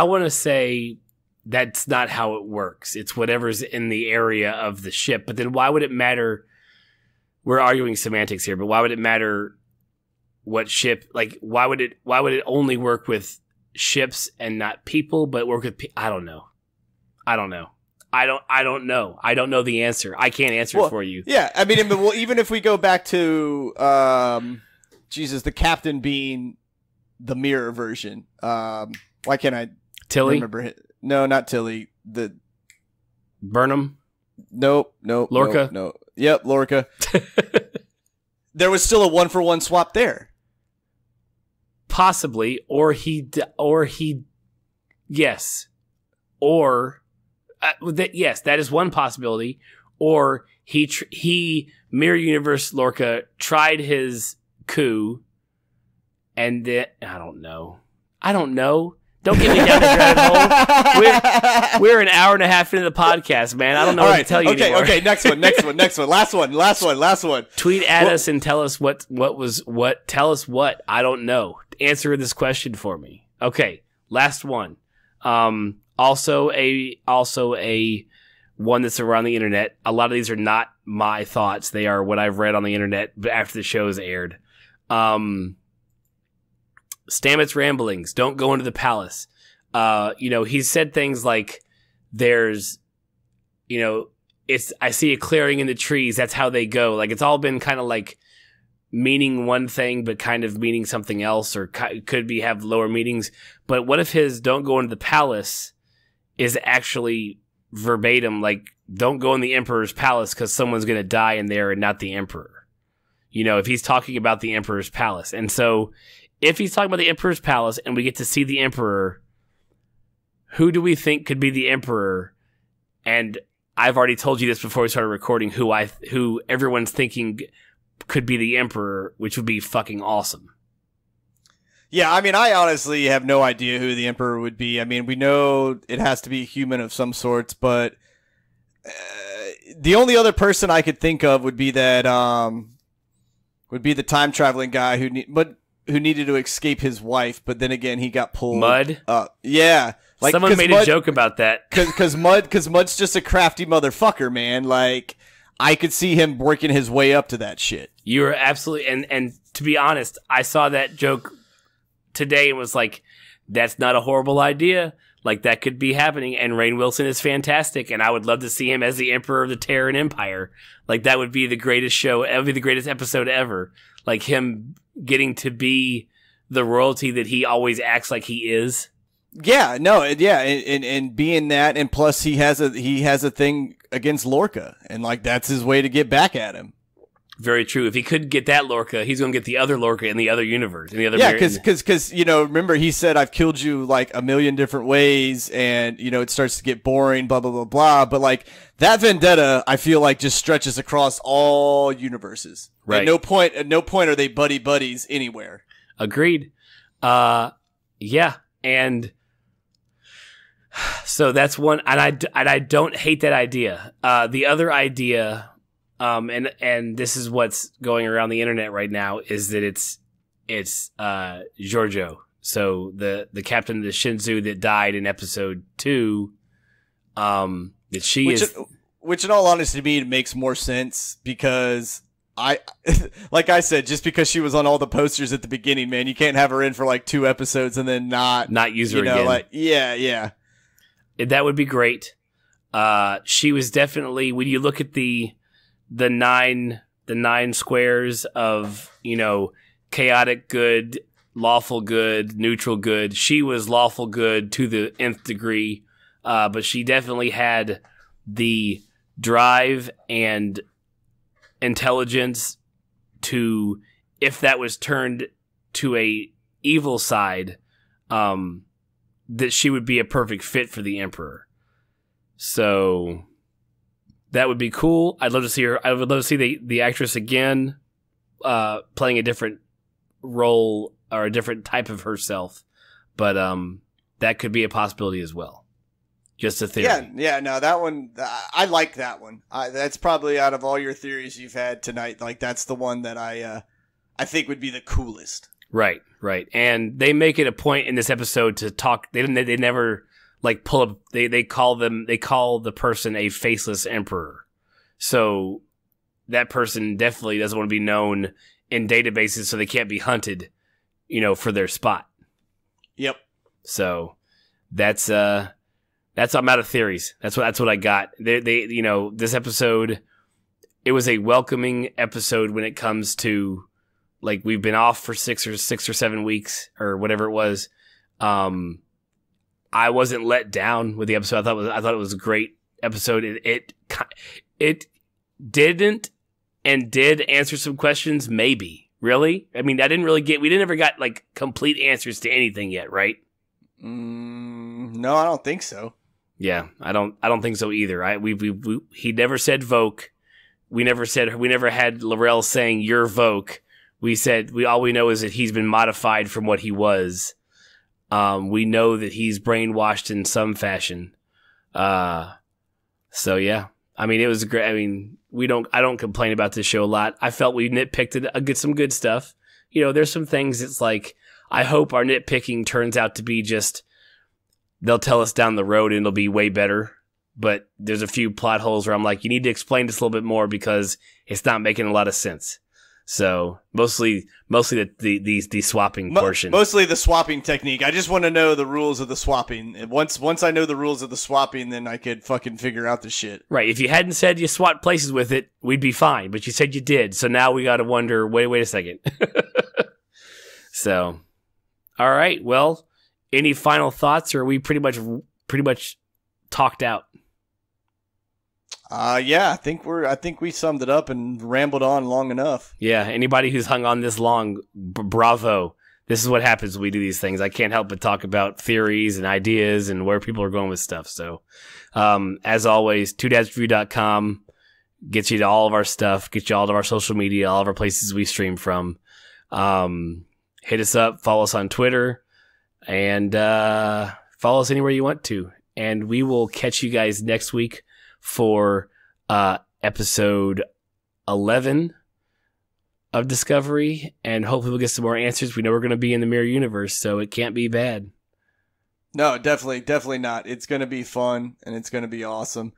want to say that's not how it works. It's whatever's in the area of the ship. But then why would it matter? We're arguing semantics here, but why would it matter what ship? Like, why would it only work with ships and not people, but work with people? I don't know. I don't know the answer. I can't answer for you. Yeah, I mean, even if we go back to the captain being the mirror version. Why can't I Tilly? Remember? No, not Tilly. The Burnham? Nope. Lorca? No. Yep, Lorca. There was still a 1-for-1 swap there. Possibly, yes. Or yes, that is one possibility. Or he Mirror Universe Lorca tried his coup, and then I don't know. Don't get me down the rabbit hole. We're an hour and a half into the podcast, man. I don't know what to tell you anymore. Okay, next one. Last one. Tweet at us and tell us what. Tell us what. I don't know. Answer this question for me. Okay, last one. Also a one that's around the internet. A lot of these are not my thoughts. They are what I've read on the internet after the show's aired. Stamets ramblings. Don't go into the palace. He said things like, there's, I see a clearing in the trees. That's how they go. Like, it's all been kind of like meaning one thing, but kind of meaning something else, or could have lower meanings. But what if his don't go into the palace is actually verbatim, like, don't go in the Emperor's palace because someone's going to die in there and not the Emperor. If he's talking about the Emperor's palace. And so if he's talking about the Emperor's palace and we get to see the Emperor, who do we think could be the Emperor? And I've already told you this before we started recording, who everyone's thinking could be the Emperor, which would be fucking awesome. Yeah, I mean, I honestly have no idea who the Emperor would be. I mean, we know it has to be a human of some sorts, but the only other person I could think of would be that would be the time traveling guy who needed to escape his wife, but then again he got pulled. Mud? Yeah. Like, someone made a joke about that. Cause Mud's just a crafty motherfucker, man. Like, I could see him working his way up to that shit. You were absolutely, and to be honest, I saw that joke today and was like, that's not a horrible idea. Like, that could be happening, and Rainn Wilson is fantastic, and I would love to see him as the Emperor of the Terran Empire. Like, that would be the greatest show, that would be the greatest episode ever. Like, him getting to be the royalty that he always acts like he is. Yeah, no, yeah, and being that, and plus he has a thing against Lorca, and like that's his way to get back at him. Very true. If he could get that Lorca, he's going to get the other Lorca in the other universe, in the other. Yeah, because remember he said I've killed you like a million different ways, and it starts to get boring, blah blah blah blah. But like that vendetta, I feel like just stretches across all universes. Right. At no point are they buddies anywhere. Agreed. Yeah, and so that's one, and I don't hate that idea. The other idea, And this is what's going around the internet right now is that it's Giorgio. So the captain of the Shinzu that died in episode 2, that she which in all honesty to me it makes more sense because like I said, just because she was on all the posters at the beginning, man, you can't have her in for like 2 episodes and then not use her again. Like, yeah. That would be great. She was definitely, when you look at the 9 squares of, chaotic good, lawful good, neutral good, she was lawful good to the nth degree. But she definitely had the drive and intelligence to, if that was turned to a evil side, that she would be a perfect fit for the Emperor. So that would be cool. I'd love to see her. I would love to see the actress again, playing a different role or a different type of herself. But that could be a possibility as well. Just a theory. Yeah, no, that one, I like that one. That's probably out of all your theories you've had tonight, like that's the one that I think would be the coolest. Right. And they make it a point in this episode to talk. They never like pull up. They call the person a faceless emperor. So that person definitely doesn't want to be known in databases, so they can't be hunted, for their spot. Yep. So that's I'm out of theories. That's what I got. They this episode, it was a welcoming episode when it comes to, like, we've been off for 6 or 7 weeks or whatever it was. I wasn't let down with the episode. I thought it was a great episode. It didn't and did answer some questions. Maybe. Really? I mean, we didn't ever got like complete answers to anything yet, right? No, I don't think so. Yeah, I don't think so either. He never said Voke. We never had L'Rell saying you're Voke. We said all we know is that he's been modified from what he was. We know that he's brainwashed in some fashion. So yeah. I mean, it was great. I mean, I don't complain about this show a lot. I felt we nitpicked some good stuff. There's some things it's like, I hope our nitpicking turns out to be just, they'll tell us down the road and it'll be way better. But there's a few plot holes where I'm like, you need to explain this a little bit more because it's not making a lot of sense. So mostly the swapping portion. Mostly the swapping technique. I just want to know the rules of the swapping. And once I know the rules of the swapping, then I could fucking figure out the shit. Right. If you hadn't said you swapped places with it, we'd be fine. But you said you did. So now we got to wonder, wait a second. So, all right. Well, any final thoughts, or are we pretty much talked out? Yeah, I think we summed it up and rambled on long enough. Yeah, anybody who's hung on this long, bravo. This is what happens when we do these things. I can't help but talk about theories and ideas and where people are going with stuff. So, as always, twodadsreview.com gets you to all of our stuff, gets you all of our social media, all of our places we stream from. Hit us up, follow us on Twitter, and follow us anywhere you want to. And we will catch you guys next week for episode 11 of Discovery, and hopefully we'll get some more answers. We know we're going to be in the Mirror Universe, so it can't be bad. No, definitely not. It's going to be fun, and it's going to be awesome,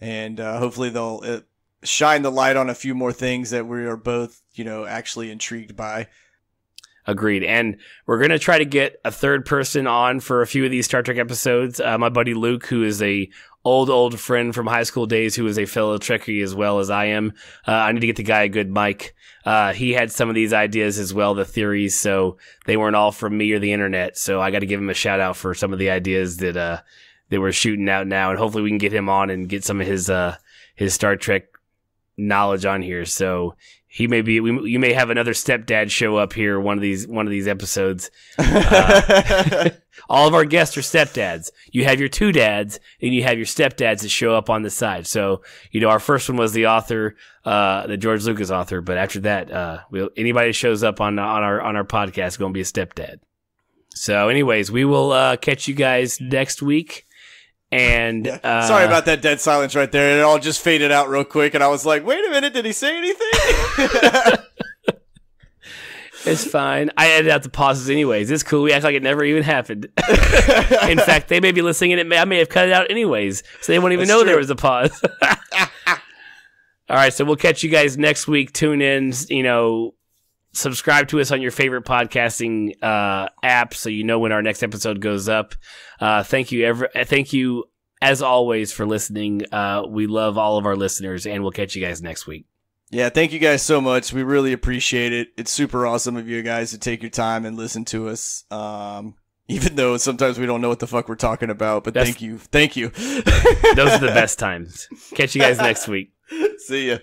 and hopefully they'll shine the light on a few more things that we are both, actually intrigued by. Agreed. And we're going to try to get a third person on for a few of these Star Trek episodes. My buddy Luke, who is a old friend from high school days, who is a fellow Trekkie as well as I am. I need to get the guy a good mic. He had some of these ideas as well, the theories, so they weren't all from me or the internet. So I got to give him a shout out for some of the ideas that we're shooting out now, and hopefully we can get him on and get some of his Star Trek knowledge on here. So you may have another stepdad show up here one of these episodes. All of our guests are stepdads. You have your two dads, and you have your stepdads that show up on the side. So, our first one was the author, the George Lucas author, but after that, anybody that shows up on our podcast is going to be a stepdad. So anyways, we will catch you guys next week, And sorry about that dead silence right there. It all just faded out real quick, and I was like, "Wait a minute, did he say anything?" It's fine. I edited out the pauses anyways. It's cool. We act like it never even happened. In fact, they may be listening, and I may have cut it out anyways, so they won't even know there was a pause. All right, so we'll catch you guys next week. Tune in. Subscribe to us on your favorite podcasting app so you know when our next episode goes up. Thank you as always for listening. We love all of our listeners, and we'll catch you guys next week. Yeah, thank you guys so much. We really appreciate it. It's super awesome of you guys to take your time and listen to us. Even though sometimes we don't know what the fuck we're talking about, but thank you. Those are the best times. Catch you guys next week. See ya.